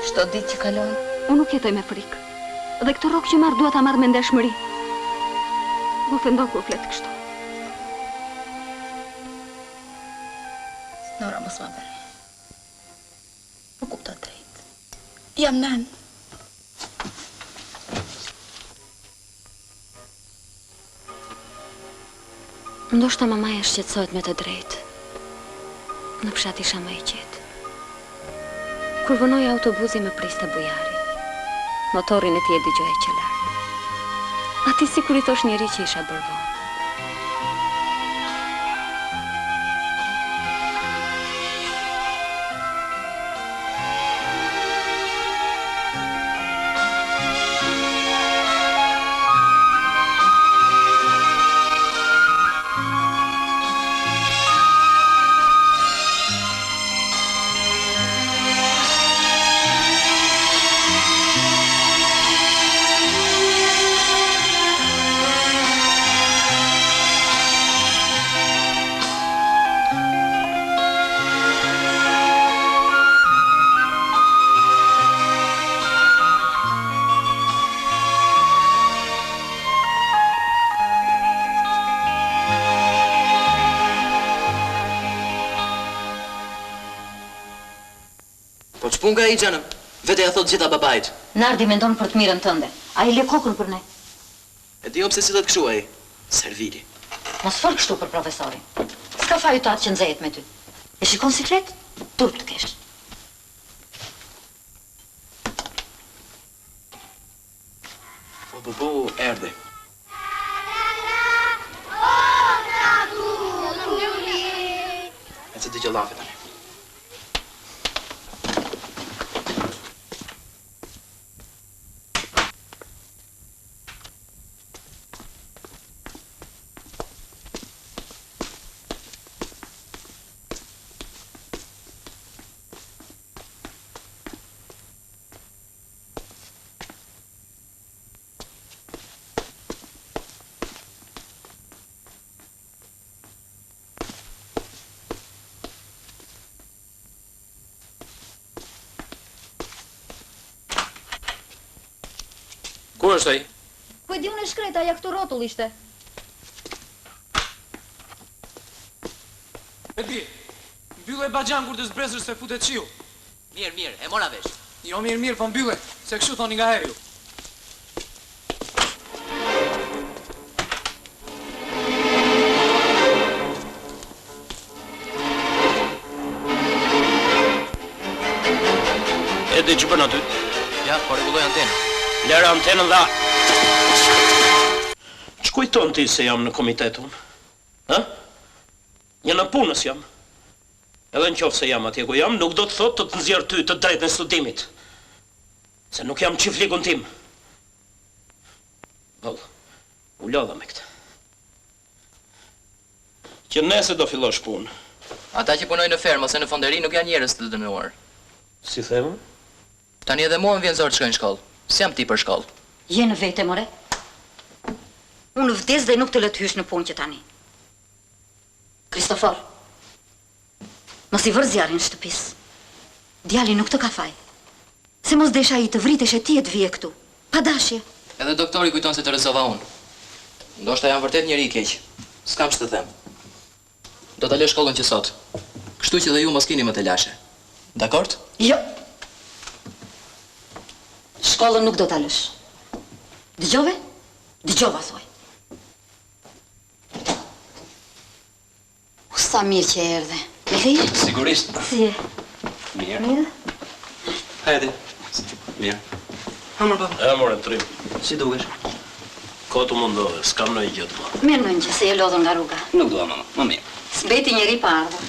Çdo ditë që kalon, unë nuk jetoj me frikë. Dhe këtë rrok që marr dua ta marr me ndeshmëri. Më ofendon kur flet kështu. Nora, mos ma bëre. Më kupto drejt. Jam nën. Ndoshta mamaja shqetësohet me të drejtë. Në fshat isha më e qetë. Kur vënoi autobusi më priste bujari. Motorin e tij e dëgjoj që larg. Ati sikur i thosh njeri që isha bërë vonë. Pun ka i gjenëm, vete ja thot gjitha babajt. Nardi mendon për të mirën tënde. A i le kokën për ne. E di pse sillet kështu ai. Servili. Mos fol kështu për profesorin. S'ka faju të atë që nxehet me ty. E shikon si flet? Turp të kesh. Po, erdhi. E të dëgjë lafe tani. Ku është ai? Po e di unë e shkreta, ja këtu rrotull ishte. E di, mbyllë e bagjan kur të zbresër se futet qiu. Mirë, e mora vesh. Jo mirë, po mbyllë, se kështu thoni nga herë ju. E di që bën aty? Ja, po rregulloj antenën. Lërë antenën dha. Që kujton ti se jam në komitetun? Ha? Një në punës jam. Edhe në qofë se jam atje ku jam, nuk do të thot të nxjerr ty të drejtën e studimit. Se nuk jam qiflikun tim. Vëllë, u lodha me këtë. Që nese do fillosh punë. Ata që punojnë në fermë ose në fonderi nuk janë njerëz të dënuar. Si themë? Tani edhe mua më vjen zor të shkoj në shkollë. S'jam ti për shkollë. Je në vete, more. Unë vdes dhe nuk të lë të hysh në punë që tani. Kristofor, mos i vër zjarrin shtëpis. Djali nuk të ka faj. Se mos desha i të vritesh e ti e të vije këtu. Pa dashje. Edhe doktori kujton se të rrezova unë. Ndoshta jam vërtet njeri i keq. S'kam ç'të them. Do ta lësh shkollën që sot. Kështu që dhe ju mos keni më të lashe. Dakord? Jo. Shkollën nuk do ta lësh. Dëgjove? Dëgjova, thuaj. Sa mirë që erdhe. Me leje? Sigurisht. Si e? Mirë. Mirë? Hajde. Mirë. Hamër, baba. E, more, trim. Si dukesh? Ko të mundohet, s'kam në i gjithë, ma. Mirë në që se e lodhën nga rruga. Nuk dua, mama. Më mirë. S'beti njeri pa ardhur.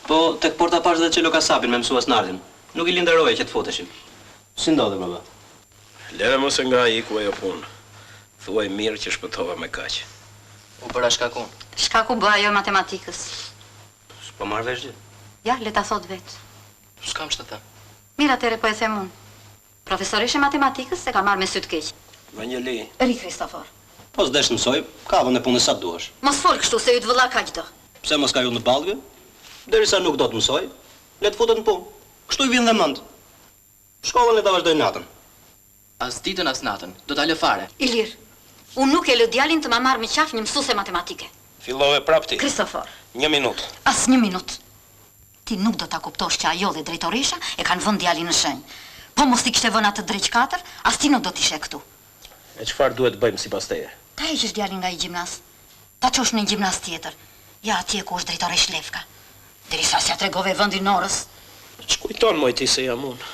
Po, tek porta pash dhe qelo kasapin me mësues nardin. Nuk i linderoje që të foteshim. Si ndodhe, baba? Leve mos e nga i ku ajo punë. Thuaj mirë që shpëtova me kaq. U bëra shkakun. Shkaku bë ajo matematikës. S'po marrë vesh gjë. Ja, le ta thot vetë. S'kam që të them. Mirë atëre po e them unë. Profesorishe matematikës se ka marrë me sy të keq. Vanjeli. Ri Kristofor. Po s'desh të mësoj, ka vënë punën sa duash. Mos fol kështu se ju të vëlla kaq do. Pse mos ka ju në ballgë? Derisa nuk do të mësoj, le të futet në punë. Kështu i vjen dhe mend. Shkollën le ta vazhdoj natën. As ditën as natën, do ta lë fare. Ilir, unë nuk e lë djalin të ma marrë me qaf një mësuese matematike. Fillove prap ti. Kristofor. 1 minutë. As 1 minutë. Ti nuk do ta kuptosh që ajo dhe drejtoresha e kanë vënë djalin në shenjë. Po mos ti kishte vënë atë drejt 4, as ti nuk do t'ishe këtu. E çfarë duhet bëjmë sipas teje? Ta heqësh djalin nga i gjimnaz. Ta çosh në një gjimnaz tjetër. Ja atje ku është drejtoresh Lefka. Derisa s'ja tregove vendin Norës. Ç'kujton moj ti se jam unë?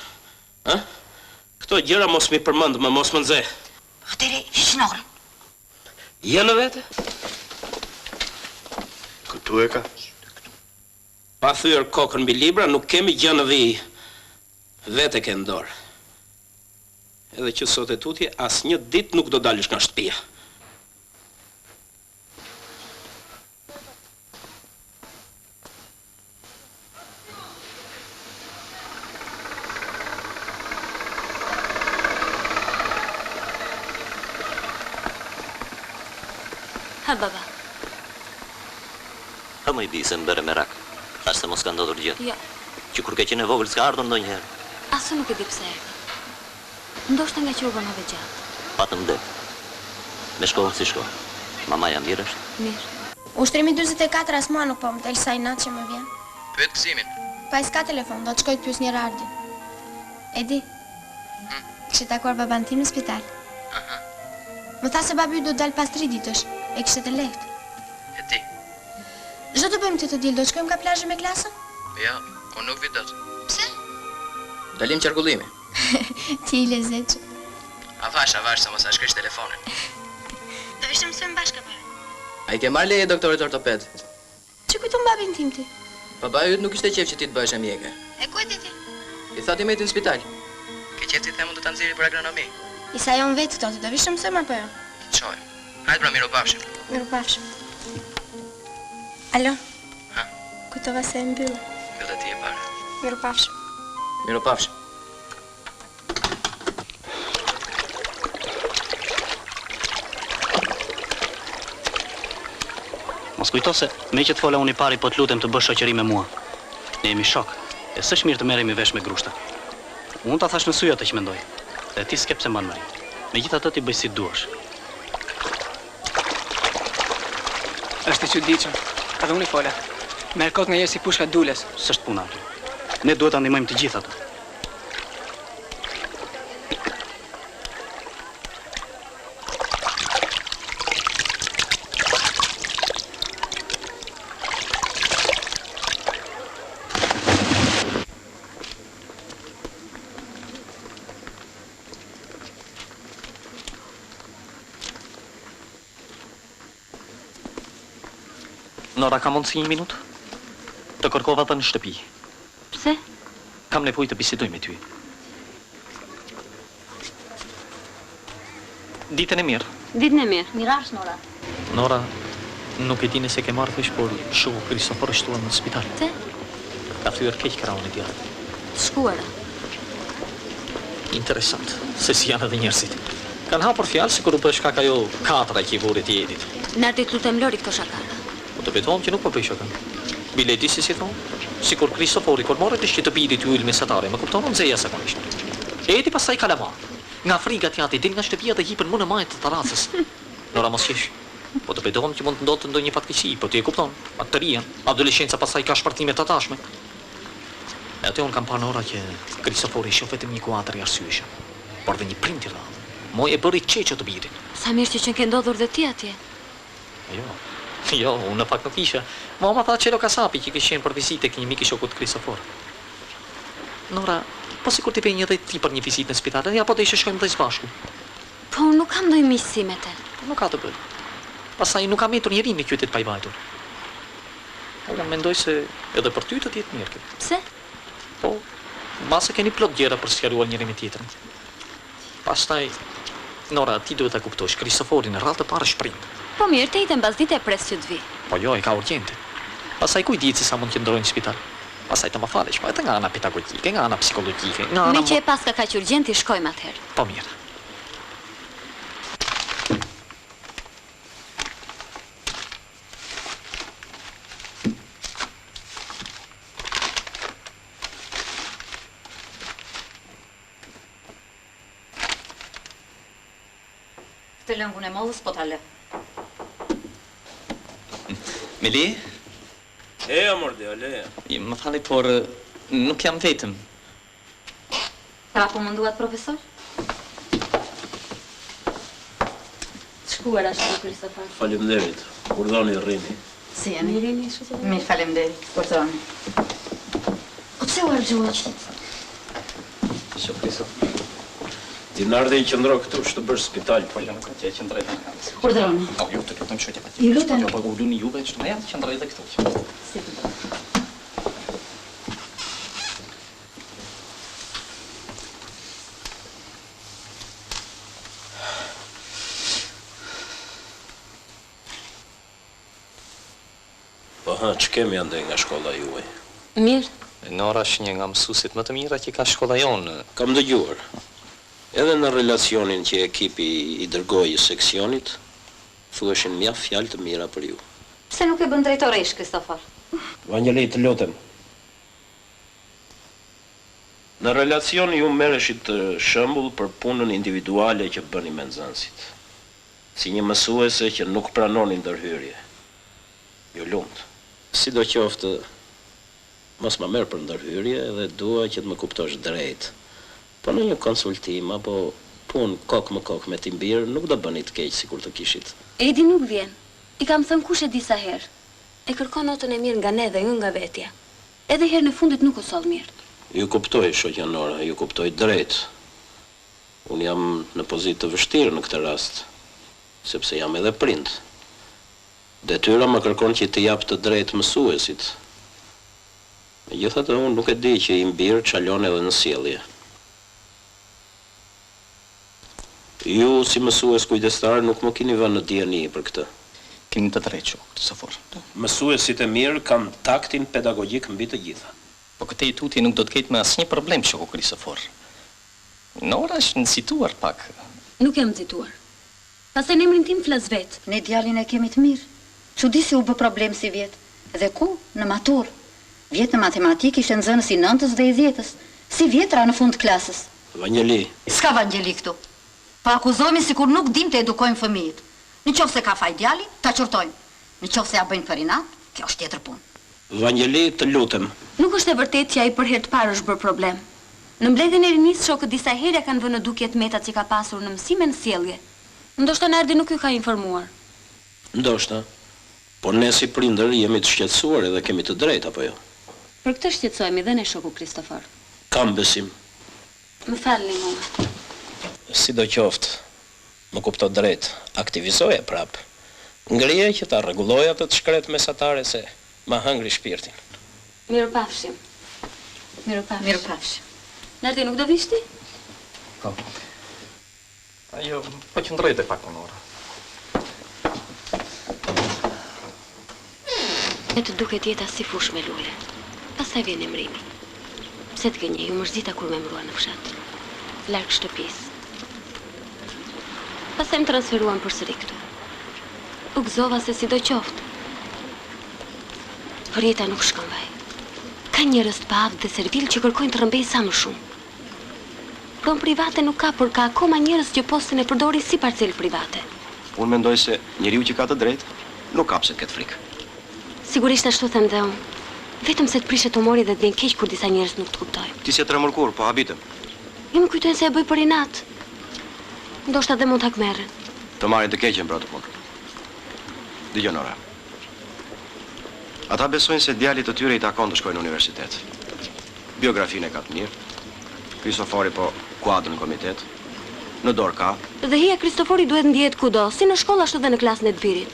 Ha? Këto gjëra mos mi përmend, më mos më nxe. Atëre, hiq Norën. Je në vete? Këtu e ka. Pa thyer kokën mbi libra, nuk kemi gjë në vijë. Vete ke në dorë. Edhe që sot e tutje, as një ditë nuk do dalësh nga shtëpia. Ha, baba. Ha më i bi se më bere merak. Thash se mos ka ndodhur gjë. Ja. Që kur ke qenë e vogël s'ka ardhur ndonjëherë. Asë nuk e di pse erdhi. Ndoshta nga që u bëna dhe gjatë. Patëm det. Me shkollën si shko. Mamaja mirë është? Mirë. Ushtrimi 44 as mua nuk po më tel sa i natë që më vjen. Pyet gëzimin. Pa i s'ka telefon, do të shkoj të pyes një rardin. E di? Kishte takuar baban tim në spital. Më tha se babi do të dalë pas 3 ditësh. E kishte të lehtë. E di. Ç'do të bëjmë këtë diell? Do të shkojmë ka plazhi me klasën? Ja, unë nuk vi dot. Pse? Dalim qarkullimi. Ti i lezetshëm. Avash, se mos a shkresh telefonin. Do ishte mësojmë bashkë apo? A i ke marrë leje doktorit ortoped? Ç'i kujton babin tim ti? Baba yt nuk ishte qef që ti të bëhesh e mjeke. E ku e di ti? I tha ti meti në spital. Ke qef ti themun të ta nxjerri për agronomi. I sa jon vetë këto, do vishëm mësojmë apo jo? Të çoj. Hajde pra, miropafshim. Miropafshim. Alo? Ha? Kujtova se e mbyllë. Mbyllë ti e parë. Miropafshim. Miropafshim. Mos kujto se me që të fola unë i pari po të lutem të bësh shoqëri me mua. Ne jemi shok, e s'është mirë të merremi vesh me grushta. Unë ta thash në sy atë që mendoj. Dhe ti s'ke pse mban mëri. Megjithatë ti bëj si duash. Është e çuditshëm. Edhe unë i fola. Merr kot nga jeri si pushka dules. S'është puna aty. Ne duhet ta ndihmojmë të gjithë ato. Nora, ka mundësi 1 minutë? Të kërkova dhe në shtëpi. Pse? Kam nevojë të bisedoj me ty. Ditën e mirë. Ditën e mirë. Mirash, Nora. Nora, nuk e dini se ke marrë vesh, por shoku Kristofor është shtuar në spital. Te? Ka thyer keq krahun e djathtë. Shkuara. Interesant, se si janë edhe njerëzit. Kanë hapur fjalë sikur u bë shkak ajo katra që i vurit i Edit. Narti të lutem Lori këto shakara. Po të betohem që nuk po bëj shokën. Bile di si thonë? Sikur Kristofori kur morët ishte të birit yll mesatare, më kupton unë zeja zakonisht. Edi pastaj kalama. Nga frika t'jati din nga shtëpia dhe hipën më në majtë të terracës. Nora mos qesh. Po të bedohem që mund të ndodhte ndonjë fatkeqësi, po ti e kupton, atëria, adoleshenca pasaj ka shpartime të tashme. E atë unë kam parë në ora që Kristofori shoh vetëm një kuadër i arsyeshëm, por dhe një prind i rrallë. Moj e bëri çeçë të birin. Sa mirë që ke ndodhur dhe ti atje. Jo, unë në fakt nuk isha. Mama tha Çelo Kasapi që kishte qenë për vizitë tek një mik i shokut Kristofor. Nora, po sikur ti bëj një dhjet ti për një vizitë në spital, ja po të ishe shkojmë dhe së bashku. Po unë nuk kam ndonjë miqësi me te. Nuk ka të bëj. Pastaj nuk kam etur njeri në qytet pa i bajtur. Unë mendoj se edhe për ty të jetë mirë kjo. Pse? Po, mbase keni plot gjëra për sqaruar njëri me tjetrin. Pastaj, Nora, ti duhet ta kuptosh, Kristofori në radhë të parë shprind. Po mirë, te i mbas dite e pres që të vi. Po jo, e ka urgjente. Pastaj kuj dihet se sa mund të ndrojnë në spital. Pastaj të më falesh, po edhe nga ana pedagogike, nga ana psikologjike, nga ana... Me që e pas ka kaq urgjenti, shkojmë atëherë. Po mirë. Këtë lëngun e mollës po ta lë. Mili? Eja, mordja, leja. Më fali, por nuk jam vetëm. Pra po munduat, profesor? Shkuar ashtu, Kristofor. Faleminderit. Urdhoni rrini. Si jeni? Rini, shumë. Mirë, faleminderit. Urdhoni. Po pse u argjua që? Shoh Kristofor. Ti nardhe i qëndro këtu që të bësh spital. Po jo, nuk ka që e qëndroj të nga. Urdhëroni. Po ju të lutem shojtje pa ti. Ju lutem. Po urdhuni juve që më janë të qëndroj dhe këtu. Si të do. Po që kemi ande nga shkolla juaj? Mirë. Nora është një nga mësuesit më të mira që ka shkolla jonë. Kam dëgjuar. Edhe në relacionin që ekipi i dërgoi seksionit, thuheshin mjaft fjalë të mira për ju. Pse nuk e bën drejtoresh, Kristofor? Vangjeli, të lutem. Në relacion ju merreshit shembull për punën individuale që bëni me nxënësit. Si një mësuese që nuk pranoni ndërhyrje. Ju lumt. Sidoqoftë, mos ma merr për ndërhyrje dhe dua që të më kuptosh drejt. Po në një konsultim apo punë kokë më kokë me timbir nuk do bëni të keq sikur të kishit. Edi nuk vjen. I kam thënë kush e di sa herë. E kërkon notën e mirë nga ne dhe jo nga vetja. Edhe herë në fundit nuk u soll mirë. Ju kuptoj, shoqja Nora, ju kuptoj drejt. Unë jam në pozitë të vështirë në këtë rast, sepse jam edhe prind. Detyra më kërkon që të jap të drejtë mësuesit. Megjithatë, unë nuk e di që i mbir çalon edhe në sjellje. Ju, si mësues kujdestar, nuk më keni vënë në dieni për këtë. Keni të drejtë, Kristofor. Mësuesit e mirë kanë taktin pedagogjik mbi të gjitha. Po këtë i tutje nuk do të ketë me asnjë problem, shoku Kristofor. Nora është nxituar pak. Nuk jam nxituar. Pastaj në emrin tim flas vet. Ne djalin e kemi të mirë. Çudi si u bë problem si vjet. Dhe ku? Në matur. Vjet në matematikë ishte nxënës i 9-s dhe i 10-s. Si vjetra në fund klasës. Vangjeli. S'ka Vangjeli këtu. Po akuzojmë sikur nuk dim të edukojmë fëmijët. Në qoftë se ka faj djali, ta qortojmë. Në qoftë se ja bëjnë për inat, kjo është tjetër punë. Vangjeli, të lutem. Nuk është e vërtetë që ai për herë të parë është bërë problem. Në mbledhjen e rinisë shokët disa herë kanë vënë në dukje të metat që ka pasur në mësime në sjellje. Ndoshta Nardi nuk ju ka informuar. Ndoshta. Por ne si prindër jemi të shqetësuar edhe kemi të drejtë apo jo? Për këtë shqetësohemi dhe ne shoku Kristofor. Kam besim. Më falni mua. Sidoqoftë, më kupto drejt, aktivizoje prap. Ngrije që ta rregulloj atë të shkret mesatare se ma hëngri shpirtin. Mirupafshim. Mirupafshim. Nardi nuk do vishti? Po. Ajo, po qëndroj dhe pak Nora. E të duket jeta si fush me lule. Pastaj vjen emrimi. Pse të gënjej, u mërzita kur me mbrua në fshat. Larg shtëpisë. Pastaj më transferuan përsëri këtu. U gëzova se sidoqoftë. Por jeta nuk shkon vaj. Ka njerëz të paavë dhe servil që kërkojnë të rrëmbej sa më shumë. Pronë private nuk ka, por ka akoma njerëz që postën e përdori si parcel private. Unë mendoj se njeriu që ka të drejtë nuk ka pse të ketë frikë. Sigurisht ashtu them dhe unë. Vetëm se të prishet humori dhe të vjen keq kur disa njerëz nuk të kuptojnë. Ti si e tremur kur, po habitem. Ju më kujtojnë se e bëj për inat. Ndoshta dhe mund ta kmerren. Të marrin të keqen për atë punë. Dëgjoj Nora. Ata besojnë se djalit të tyre i takon të shkojnë në universitet. Biografinë e ka të mirë. Kristofori po kuadrën në komitet. Në dorë ka. Dhe hija Kristofori duhet ndjehet kudo, si në shkollë ashtu dhe në klasën e të birit.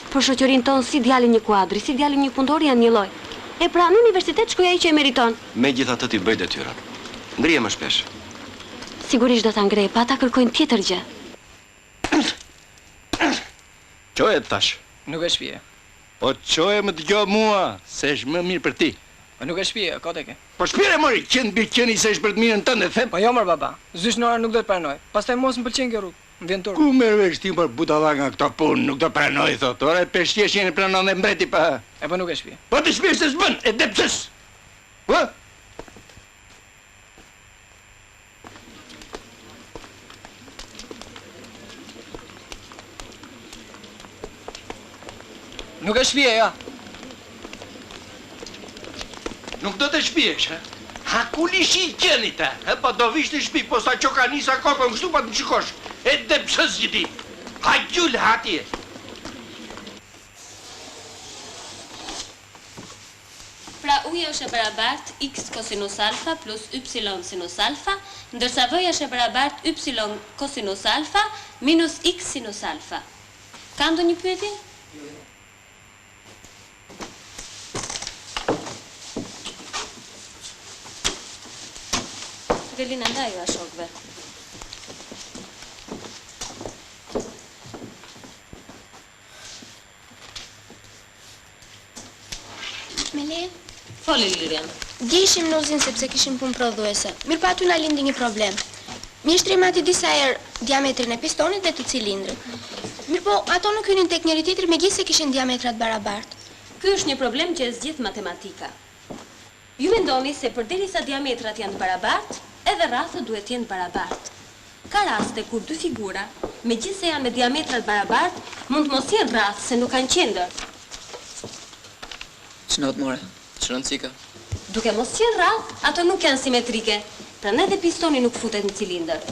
Për shoqërinë tonë si djali një kuadri, si djali një punëtor janë një lloj. E pra në universitet shkoj ai që e meriton. Megjithatë ti bëj detyrën. Ngrije më shpesh. Sigurisht do ta ngrej, pa ata kërkojnë tjetër gjë. Qoje të tash? Nuk e shpije. Po qoje më dëgjo mua, se është më mirë për ti. Po nuk e shpije, kote ke. Po shpire mori, qenë bi qeni se është për të mirën tënde, them. Po jo mërë baba, zysh Nora nuk do të pranoj. Pastaj mos më pëlqen kjo rrugë, më vjen turp. Ku merr vesh ti për budalla nga këto punë, nuk do pranoj thot. Ora peshtjeshin e pranon dhe mbreti pa. E po nuk e shpije. Po të shpije se s'bën, e depses. Po? Nuk e shpije, ja. Nuk do të shpijesh, ha? Ha ku lishi i qeni ta? Pa do vish në shpi, po sa që ka nisa kokën kështu pa të më shikosh. E depses gjithi. Ha gjullë hati. Pra uja është e barabart x kosinus alfa plus y sinus alfa, ndërsa v-ja është e barabart y kosinus alfa minus x sinus alfa. Ka ndonjë pyetje? Velina ndaju a shokve. Meli? Foli Lirian. Dje ishim në uzinë sepse kishim punë prodhuese. Mirë pa aty na lindi një problem. Mjeshtrim ati disa herë diametrin e pistonit dhe të cilindrit. Mirë po, ato nuk hynin tek njëri tjetri megjithëse kishin diametrat barabartë. Ky është një problem që e zgjidh matematika. Ju mendoni se përderisa diametrat janë të barabartë, edhe rrethët duhet të jenë barabartë. Ka raste kur dy figura, megjithëse janë me diametrat barabartë, mund të mos jenë rreth se nuk kanë qendër. Ç'not more? Ç'rëndësi ka? Duke mos qenë rreth, ato nuk janë simetrike. Prandaj dhe pistoni nuk futet në cilindër.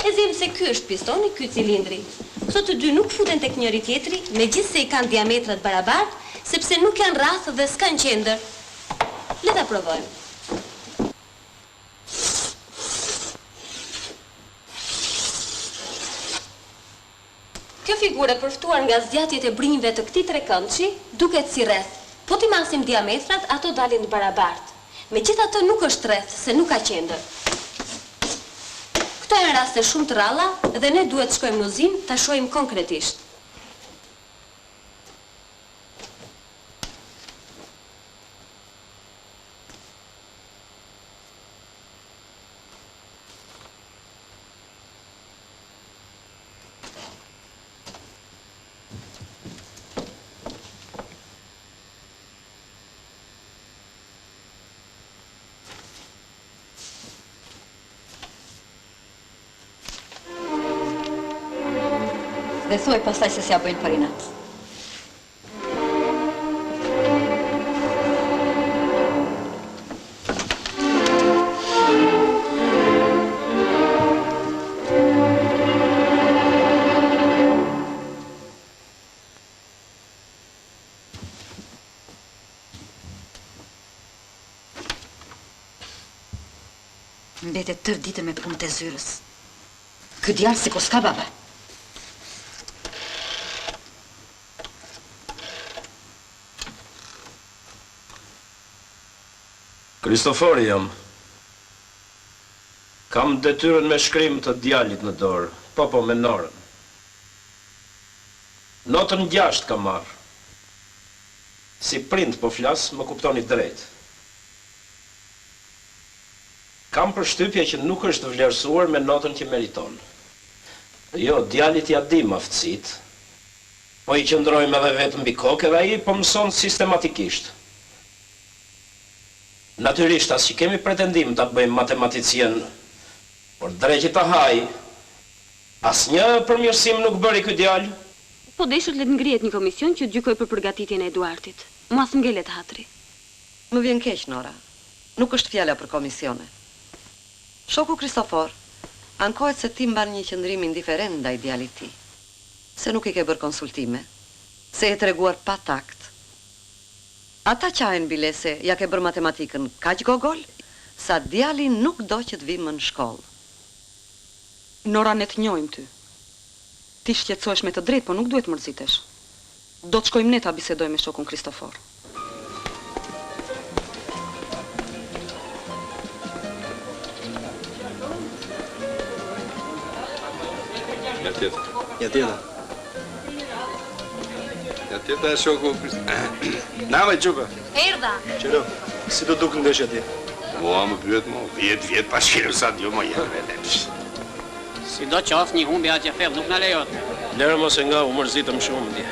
E zim se ky është pistoni, ky cilindri. Këto të dy nuk futen tek njëri tjetri, megjithëse i kanë diametrat barabartë, sepse nuk janë rreth dhe s'kan qendër. Le ta provojmë. Kjo figurë përftuar nga zgjatjet e brinjve të këtij trekëndshi duket si rreth. Po ti masim diametrat, ato dalin barabartë. Megjithatë nuk është rreth, se nuk ka qendër. Këto janë raste shumë të rralla dhe ne duhet të shkojmë në uzinë ta shohim konkretisht. Dhe thuaj pastaj se s'ja bëjnë për inat. Mbetet tërë ditën me punë të zyrës. Ky djalë si ko s'ka baba. Kristofori jam. Kam detyrën me shkrim të djalit në dorë, po me Norën. Notën 6 kam marrë. Si prind po flas, më kuptoni drejt. Kam përshtypje që nuk është vlerësuar me notën që meriton. Jo, djalit ja dim aftësitë, po i qëndrojmë edhe vetëm mbi kokë dhe ai po mëson sistematikisht. Natyrisht, as që kemi pretendim të bëjmë matematicien, por drejqit të haj, Asnjë përmirësim nuk bëri ky djalë. Po deshët le të ngrihet një komision që gjykoj për përgatitjen e Eduardit. Mos ngelet hatri. Më vjen keq, Nora. Nuk është fjala për komisione. Shoku Kristofor ankohet se ti mban një qëndrim indiferent ndaj djalit ti. Se nuk i ke bërë konsultime, se e treguar pa takt. Ata qajen bile se ja ke bërë matematikën kaq gogol, sa djali nuk do që të vi më në shkollë. Nora, ne të njohim ty. Ti shqetësohesh me të drejtë, po nuk duhet mërzitesh. Do të shkojmë ne ta bisedojmë me shokun Kristofor. Ja tjetër. Ja tjetër e shoku Na me gjuka. Erdha. Qero, si do duk ndesh atje? Mua më pyet mu, 10 vjet pas shkirë sa t'ju më jenë vetë. Si do qoftë një humbje atje thellë, nuk na lejot. Lërë mos e nga u mërzitëm shumë ndje.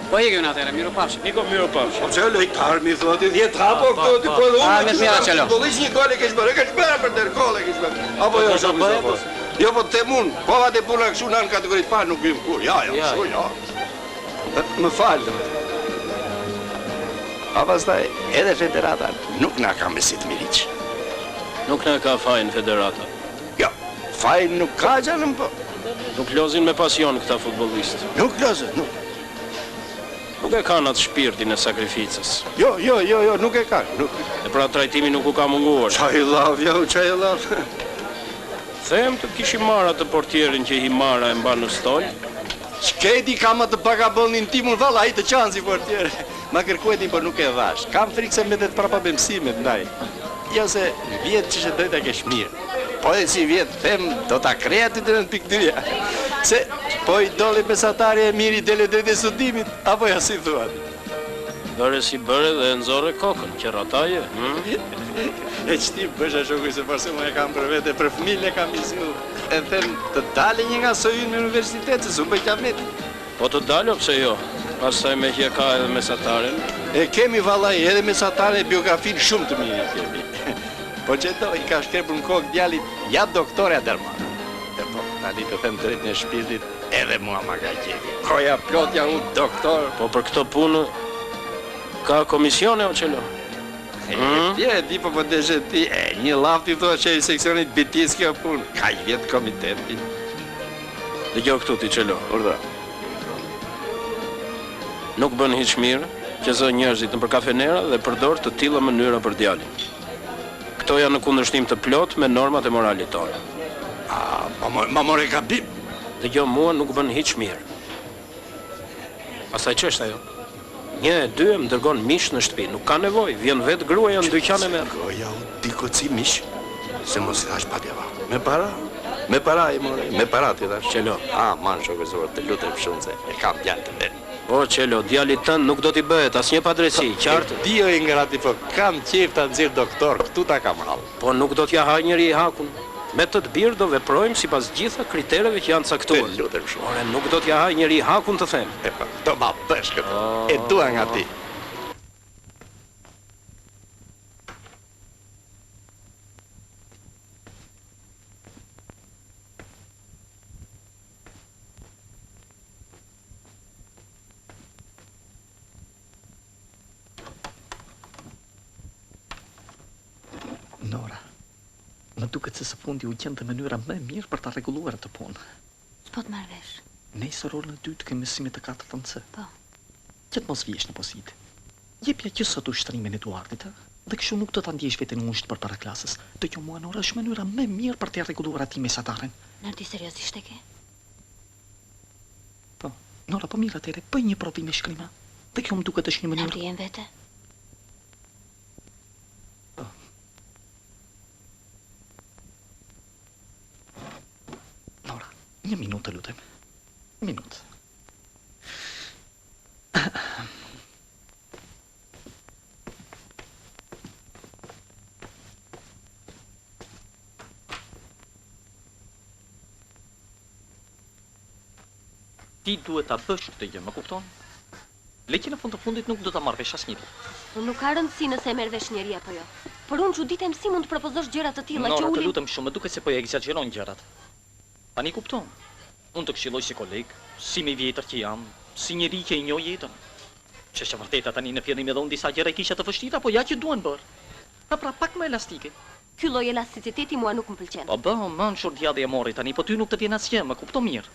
Po i kënë atëre, miru pafshë. Niko, miru pafshë. Po që lojtar mi thoti, 10 hapo këto ti po dhe unë. Me smira qëlo. Do lish një gole kesh bërë për der gole kesh bërë. Apo jo, shoku Kristofor. Jo, po të mun, po vate puna këshu në kategorit parë nuk vim kur. Ja, këshu, ja. Më falë. A pastaj, edhe federata nuk na ka mesit miriq. Nuk na ka fajin federata. Ja, fajin nuk ka gjanëm po. Nuk lozin me pasion këta futbollistë. Nuk lozin, nuk. Nuk e kanë atë shpirtin e sakrificës. Jo, nuk e kanë. E pra trajtimi nuk u ka munguar. Qaj lav. Them të kishim marrë atë portierin që i marra e mba në stol. Shketi kam atë paka bëllin timun valla, i të qanë si portiere. Ma kërkuetin, por nuk e dhash. Kam frikë se me dhe të prapa bëmsimet, ndaj. Jo se vjetë që dojta kesh mirë. Po edhe si vjetë, them, do t'a kreja të të në piktyja. Se, po i doli mesatari e miri dele drejt e studimit, apo ja si thuat. Bëre si bëre dhe e nëzore kokën, që rataje. E qëti bësha shokuj se përse më e kam për vete, për fëmijën e kam isil. E them, të dali një nga sojën me universitet, se su bëj qafnet. Po të dalo, pse jo? Pastaj me që ka edhe mesataren. E kemi vallaj, edhe mesatare e biografin shumë të mirë kemi. Po që do, i ka shkrepur në kokë djalit, ja doktore Aderman. E po, tani të them të rritë në shpirtit, edhe mua ma ka qefi. Koja plot ja unë doktor. Po për këto punë, ka komisione o qelo? E di po deshe ti, një lafti thua që i seksionit bitis kjo punë. Ka i vjetë komitetin. Dhe gjo këtu ti qelo. Urda. Nuk bën hiq mirë që zë njerëzit në për kafenera dhe përdor të tilla mënyra për djalin. Këto janë në kundërshtim të plot me normat e moralit tonë. Ma more gabim. Dhe gjo mua nuk bën hiq mirë. Pastaj ç'është ajo? 1 e 2 më dërgon mish në shtëpi, nuk ka nevojë, vjen vetë gruaja në dyqan e merr. Goja u dikoci mish, se mos i thash pa djeva. Me para? Me para i more, me para ti thash. Qelo. Man shokëzor, të lutem shumë se e kam djalë të vetë. O, qelo, djalit tënë nuk do t'i bëhet asnjë padrejti, qartë? Dio i ngrati, po kam qef ta nxjerr doktor, këtu ta kam hall. Po nuk do t'ja haj njëri i hakun. Me të birë do veprojmë sipas gjitha kritereve që janë caktuar. Të lutem shumë. Ore, nuk do t'ja haj njëri i hakun të them. E pa, do ma bësh këtë. E dua nga ti. Nora, më duket se së fundi u gjendë mënyra më e mirë për ta rregulluar të punë. S'po të marrë vesh. Nesër orën e 2 kemi mësimet të 4 C. Po. Që të mos vjesh në pozitë. Jepja që sot ushtrimin Eduardit, dhe kështu nuk do ta ndjesh veten ngushtë përpara klasës. Do që mua Nora është mënyra më e mirë për të rregulluar aty mesataren. Nardi seriozisht e ke? Po. Nora, po mirë atëre, bëj një provim me shkrima. Dhe kjo më duket është një mënyrë. Nardi jen vete? Një minutë, lutem. Minutë. Ti duhet ta bësh këtë gjë, më kupton? Leqi në fund të fundit nuk do ta marrë vesh asnjë. Nuk ka rëndësi nëse e merr vesh njëri apo jo. Por unë çuditem si mund të propozosh gjëra të tilla që Nora, ulin. të lutem shumë, më duket se po e egzageron gjërat. Tani kupton. Unë të këshilloj si koleg, si me vjetër që jam, si njeri që i njoh jetën. Që vërteta tani në fillim edhe unë disa gjëra i kisha të vështira, po ja që duan bërë. Pra pak më elastike. Ky lloj elasticiteti mua nuk më pëlqen. Po bë, më në shurdjadhe e mori tani, po ty nuk të vjen asgjë, më kupto mirë.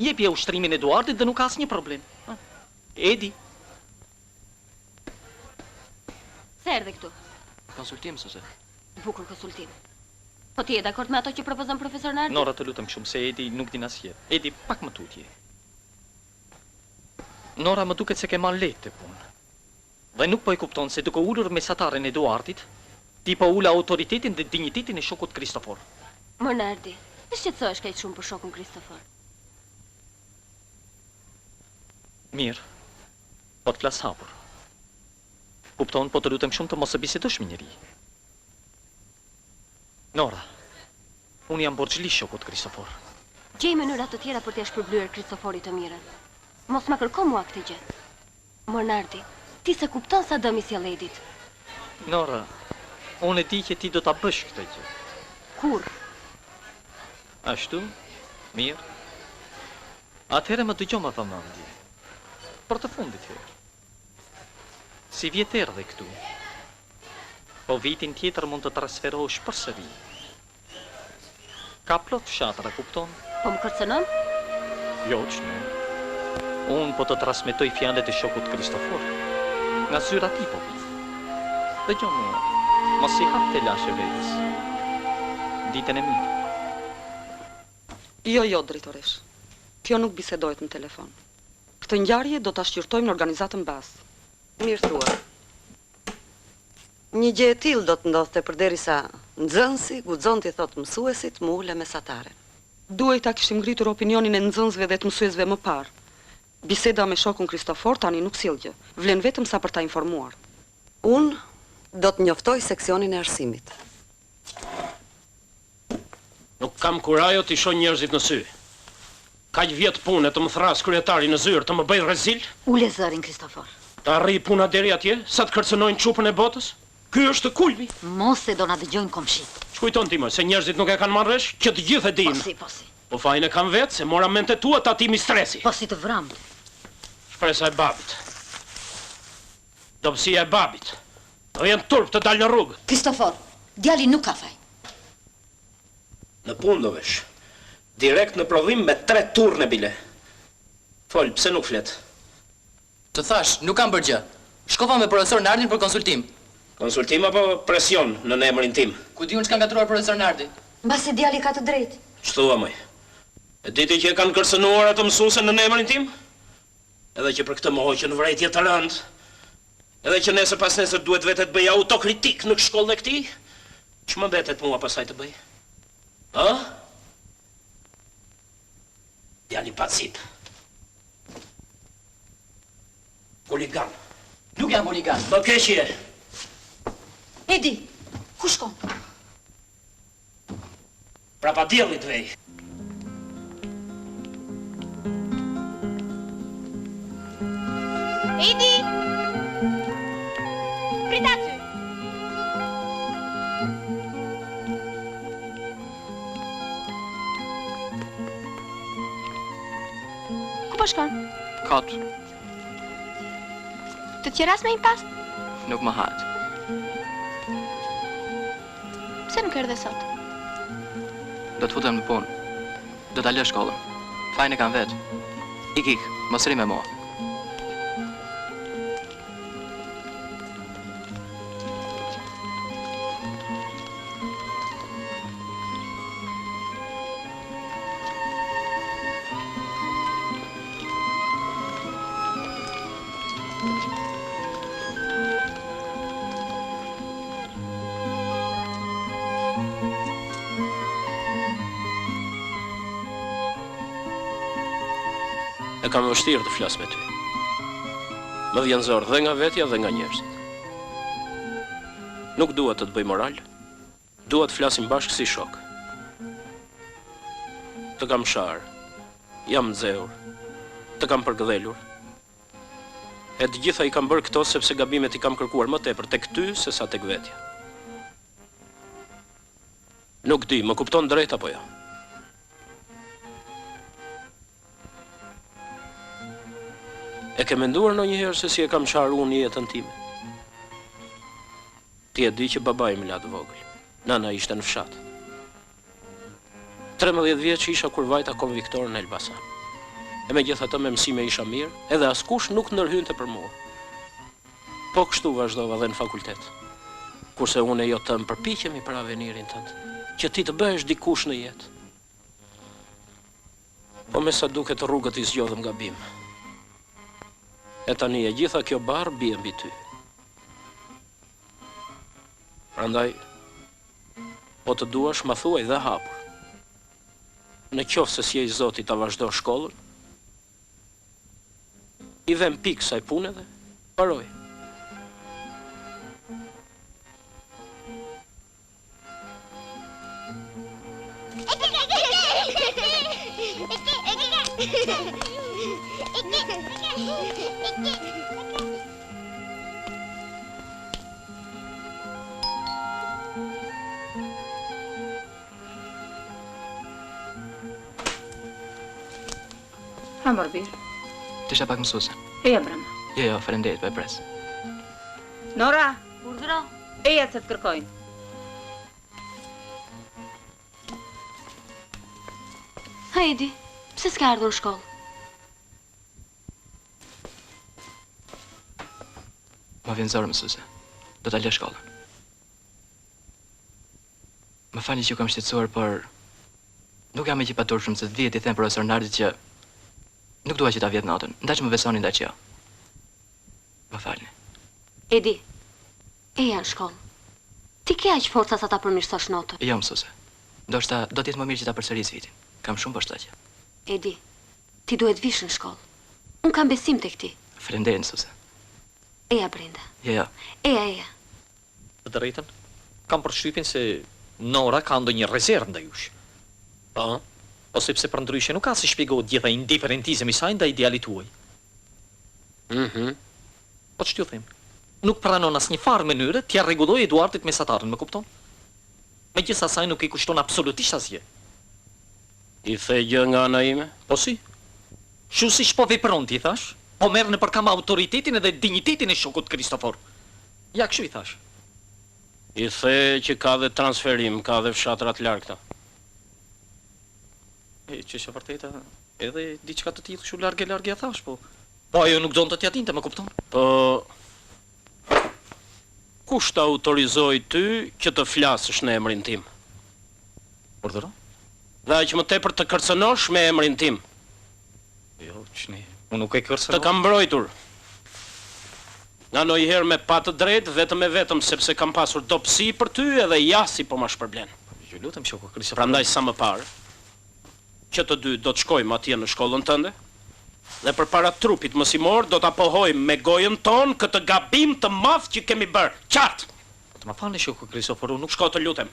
Jepje ushtrimin e Eduardit dhe nuk ka asnjë problem. Edi. Se erdhe këtu? Konsultim, sëse. Bukur konsultim. Po ti je dakord me ato që propozon profesor Nardi? Nora, të lutem shumë, se Edi nuk din asgjë. Edi, pak më tutje. Nora, më duket se ke marrë lehtë të punë. Dhe nuk po e kupton se duke ulur mesataren Eduardit, ti po ula autoritetin dhe dignitetin e shokut Kristofor. Mor Nardi, të shqetësohesh kaq shumë për shokun Kristofor. Mirë, po të flas hapur. Kupton, po të lutem shumë të mos e bisedosh me njëri. Nora, unë jam borxhli shokut Kristofor. Gjej mënyra të tjera për t'ia shpërblyer Kristoforit të mirën. Mos ma kërko mua këtë gjë. Mor Nardi, ti se kupton sa dëm i sjell Edit. Nora, unë e di që ti do ta bësh këtë gjë. Kur? Ashtu? Mirë. Atëherë më dëgjoj më vëmendje. Për të fundit herë. Si vjet erdhe këtu, po vitin tjetër mund të transferohesh përsëri. Ka plot fshatra, kupton? Po më kërcënon? Jo, ç'në. Unë po të transmetoj fjalët e shokut Kristofor. Nga zyra ti po vi. Dëgjoj mua, mos i hap të lashe vetes. Ditën e mirë. Jo, drejtoresh. Kjo nuk bisedohet në telefon. Këtë ngjarje do ta shqyrtojmë në organizatën bazë. Mirë thua. Një gjë e tillë do të ndodhte përderisa nxënësi guxon t'i thotë mësuesit më ule mesatare. Duhej ta kishim ngritur opinionin e nxënësve dhe të mësuesve më parë. Biseda me shokun Kristofor tani nuk sill gjë. Vlen vetëm sa për ta informuar. Unë do të njoftoj seksionin e arsimit. Nuk kam kurajo t'i shoh njerëzit në sy. Kaq vjet punë të më thras kryetari në zyrë të më bëj rrezil? Ule zërin, Kristofor. Të arri puna deri atje, sa të kërcënojnë çupën e botës? Ky është kulmi. Mos e do na dëgjojnë komshit. Ç'kujton ti më se njerëzit nuk e kanë marrë vesh, që të gjithë e dinë. Po si. Po fajin e kam vetë se mora mente tua tatimi stresi. Po si të vram. Shpresa e babit. Dobësia e babit. Do jenë turp të dalë në rrugë. Kristofor, djali nuk ka faj. Në punë do vesh. Direkt në prodhim me 3 turne bile. Fol, pse nuk flet? Të thash, nuk kam bërgjë. Shkova me profesor Nardin për konsultim. Konsultim apo presion në emrin tim? Ku di unë ç'kan gatruar profesor Nardi? Mbasi djali ka të drejtë. Ç'thua më? E diti që e kanë kërcënuar atë mësuesen në emrin tim? Edhe që për këtë më hoqën vërejtje të rëndë. Edhe që nesër pas nesër duhet vetë të bëj autokritik në shkollën e këtij? Ç'më mbetet mua pasaj të bëj? Ha? Djali pacip. Huligan. Nuk jam huligan. Më keq je. Edi, ku shkon? Prapa diellit vej. Edi! Prit aty! Ku po shkon? Kot, Të qeras me një pas? nuk më hat. Pse nuk erdhe sot? Do të futem në punë. Do ta lë shkollën. Fajin e kam vetë. Ik, mos rri me mua. E kam vështirë të flas me ty. Më vjen zor dhe nga vetja dhe nga njerëzit. Nuk dua të të bëj moral, dua të flasim bashkë si shok. Të kam sharë, jam nxehur, të kam përgdhelur. E të gjitha i kam bërë këto sepse gabimet i kam kërkuar më tepër tek ty se sa tek vetja. Nuk di, më kupton drejt apo jo? E ke menduar ndonjëherë se si e kam qarë unë jetën time? Ti e di që baba im la të vogël. Nana ishte në fshat. 13 vjeç isha kur vajta konviktor në Elbasan. E megjithatë me mësime isha mirë, edhe askush nuk ndërhynte për mua. Po kështu vazhdova dhe në fakultet. Kurse unë e jo të më përpiqemi për avenirin tënd, që ti të bëhesh dikush në jetë. Po me sa duket rrugët i zgjodhëm gabim. E tani e gjitha kjo barë bie mbi ty. Prandaj, po të duash ma thuaj dhe hapur. Në qoftë se si e i zoti ta vazhdo shkollën, i dhem pikë saj pune dhe paroj. Ha mërë birë. Të isha pak mësuse. Eja brema. Jo, falenderit, po e pres. Nora! Urdhëro. Eja se të kërkojnë. Hajdi, pse s'ka ardhur në shkollë? Ma vjen zorë mësuse. Do ta lë shkollën. Më falni që ju kam shqetësuar, por nuk jam e qipaturshëm se të vihet i them profesor Nardit që nuk dua që ta vjet natën. Ndaq më besoni ndaq jo. Më falni. Edi, eja në shkollë. Ti ke aq forca sa ta përmirësosh notën? Jo, mësuse. Ndoshta do të jetë më mirë që ta përsëris vitin. Kam shumë vështaqe. Edi, ti duhet vish në shkollë. Unë kam besim tek ti. Faleminderit, mësuse. Eja Brenda. Jo. Eja. Të drejtën, kam përshtypjen se Nora ka ndonjë rezervë ndaj jush. Po, ose pse për ndryshe nuk ka se shpjegohet gjitha indiferentizmi i saj ndaj idealit tuaj. Po ç'ju them? Nuk pranon asnjë farë mënyre t'ia rregullojë Eduardit mesatarën, më kupton? Megjithëse asaj nuk i kushton absolutisht asgjë. I the gjë nga ana ime? Po si? Shu si po vepron ti thash? Po merr në përkam autoritetin edhe dinjitetin e shokut Kristofor. Ja kështu I thash. I the që ka dhe transferim, ka dhe fshatra të largta. E që është e vërteta, edhe diçka të tillë kështu largë ja thash, po ajo nuk donte t'ja dinte, më kupton? Po kush ta autorizoi ty që të flasësh në emrin tim? Urdhëro? Dhe aq më tepër të kërcënosh me emrin tim. Jo, ç'ni, unë nuk e kërcënoj. Të kam mbrojtur. Nga ndonjëherë me pa të drejtë, vetëm e vetëm sepse kam pasur dobësi për ty edhe jasi po ma shpërblen. Ju lutem shoku Kristofor. Prandaj sa më parë, që të dy do të shkojmë atje në shkollën tënde, dhe përpara trupit mësimor do ta pohojmë me gojën tonë këtë gabim të madh që kemi bërë. Qartë. Të më falni shoku Kristofor, unë nuk shko të lutem.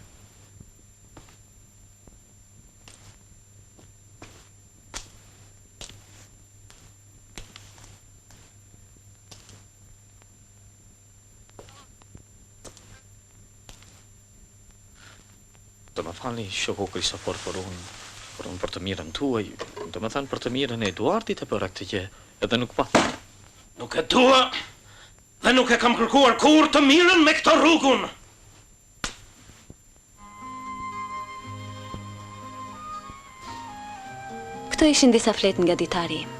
Të më falni shoku Kristofor, por unë për të mirën tuaj, do më thënë për të mirën e Eduardit e bëra këtë gjë, edhe nuk pa. Nuk e dua dhe nuk e kam kërkuar kur të mirën me këtë rrugun. Këto ishin disa fletë nga ditari im.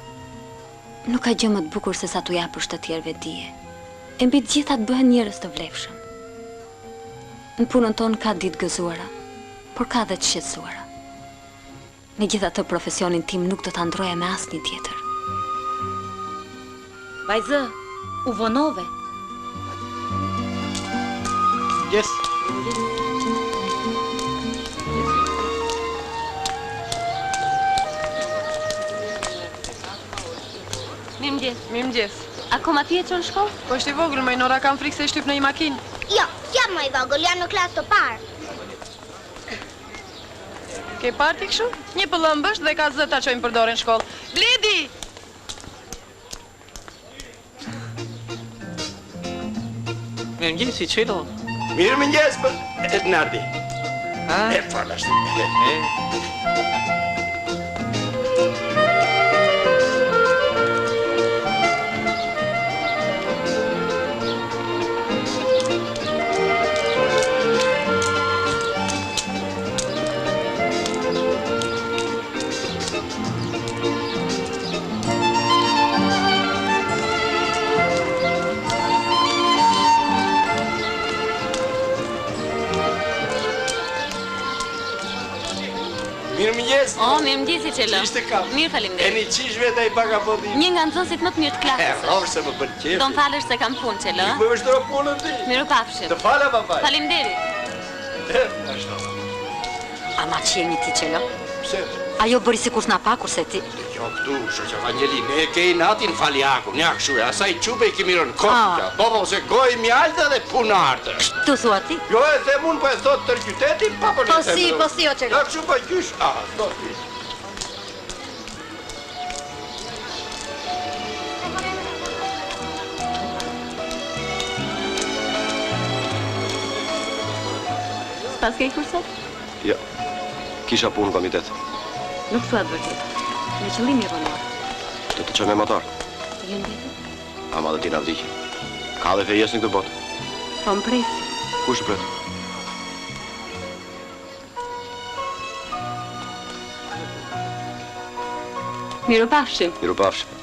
Nuk ka gjë më të bukur se sa t'u japësh të tjerëve dije. E mbi të gjitha të bëhen njerëz të vlefshëm. Në punën tonë ka ditë gëzuara, por ka dhe të shqetësuara. Megjithatë profesionin tim nuk do ta ndroja me asnjë tjetër. Vajzë, u vonove. Yes. Mirëmëngjes. Akoma ti e çon në shkollë? Po është I vogël, më Nora kam frikë se shtyp në një makinë. Jo, jam më I vogël, jam në klasë të parë. Ke parti kështu? Një pëllëmbë është dhe ka zë ta çojmë për dorën në shkollë. Bledi! Mirëmëngjes, çelo. Mirëmëngjes për Ednardi. E falas. Mirëmëngjes. Mirëmëngjesi Çelo. Ishte kam. Mirë, faleminderit. E një qish vetë ai bagabodi. Një nga nxënësit më të mirë të klasës. Rrov se më bën qef. Do më falësh se kam punë Çelo. Më vështro punën ti. Mirupafshim. Të fala babaj. Faleminderit. Ashtu. Ama që jemi ti Qelo? Pse? Ajo bëri si kur s'na pa, kurse ti. Jo këtu, shoqë Evangelin, ne kej natin faljakun, ja kështu, asaj qupe i kemi rënë kokë, po se goj mjaltë dhe punartë. Tu thua ti? Jo e them unë, po e thot tër qytetin, pa po ne them. Po si, o Qelo. Ja kështu po gjysh, thot ti. Pas ke i kursat? Ja, kisha punë në komitet. Nuk thuat vërtet. Me qëllim i rënor. Do të qoj me motor. Të jenë vetë? Ama dhe ti na vdiqi. Ka dhe fejes në këtë botë. Po më presi. Kush pret? Mirupafshim. Mirupafshim.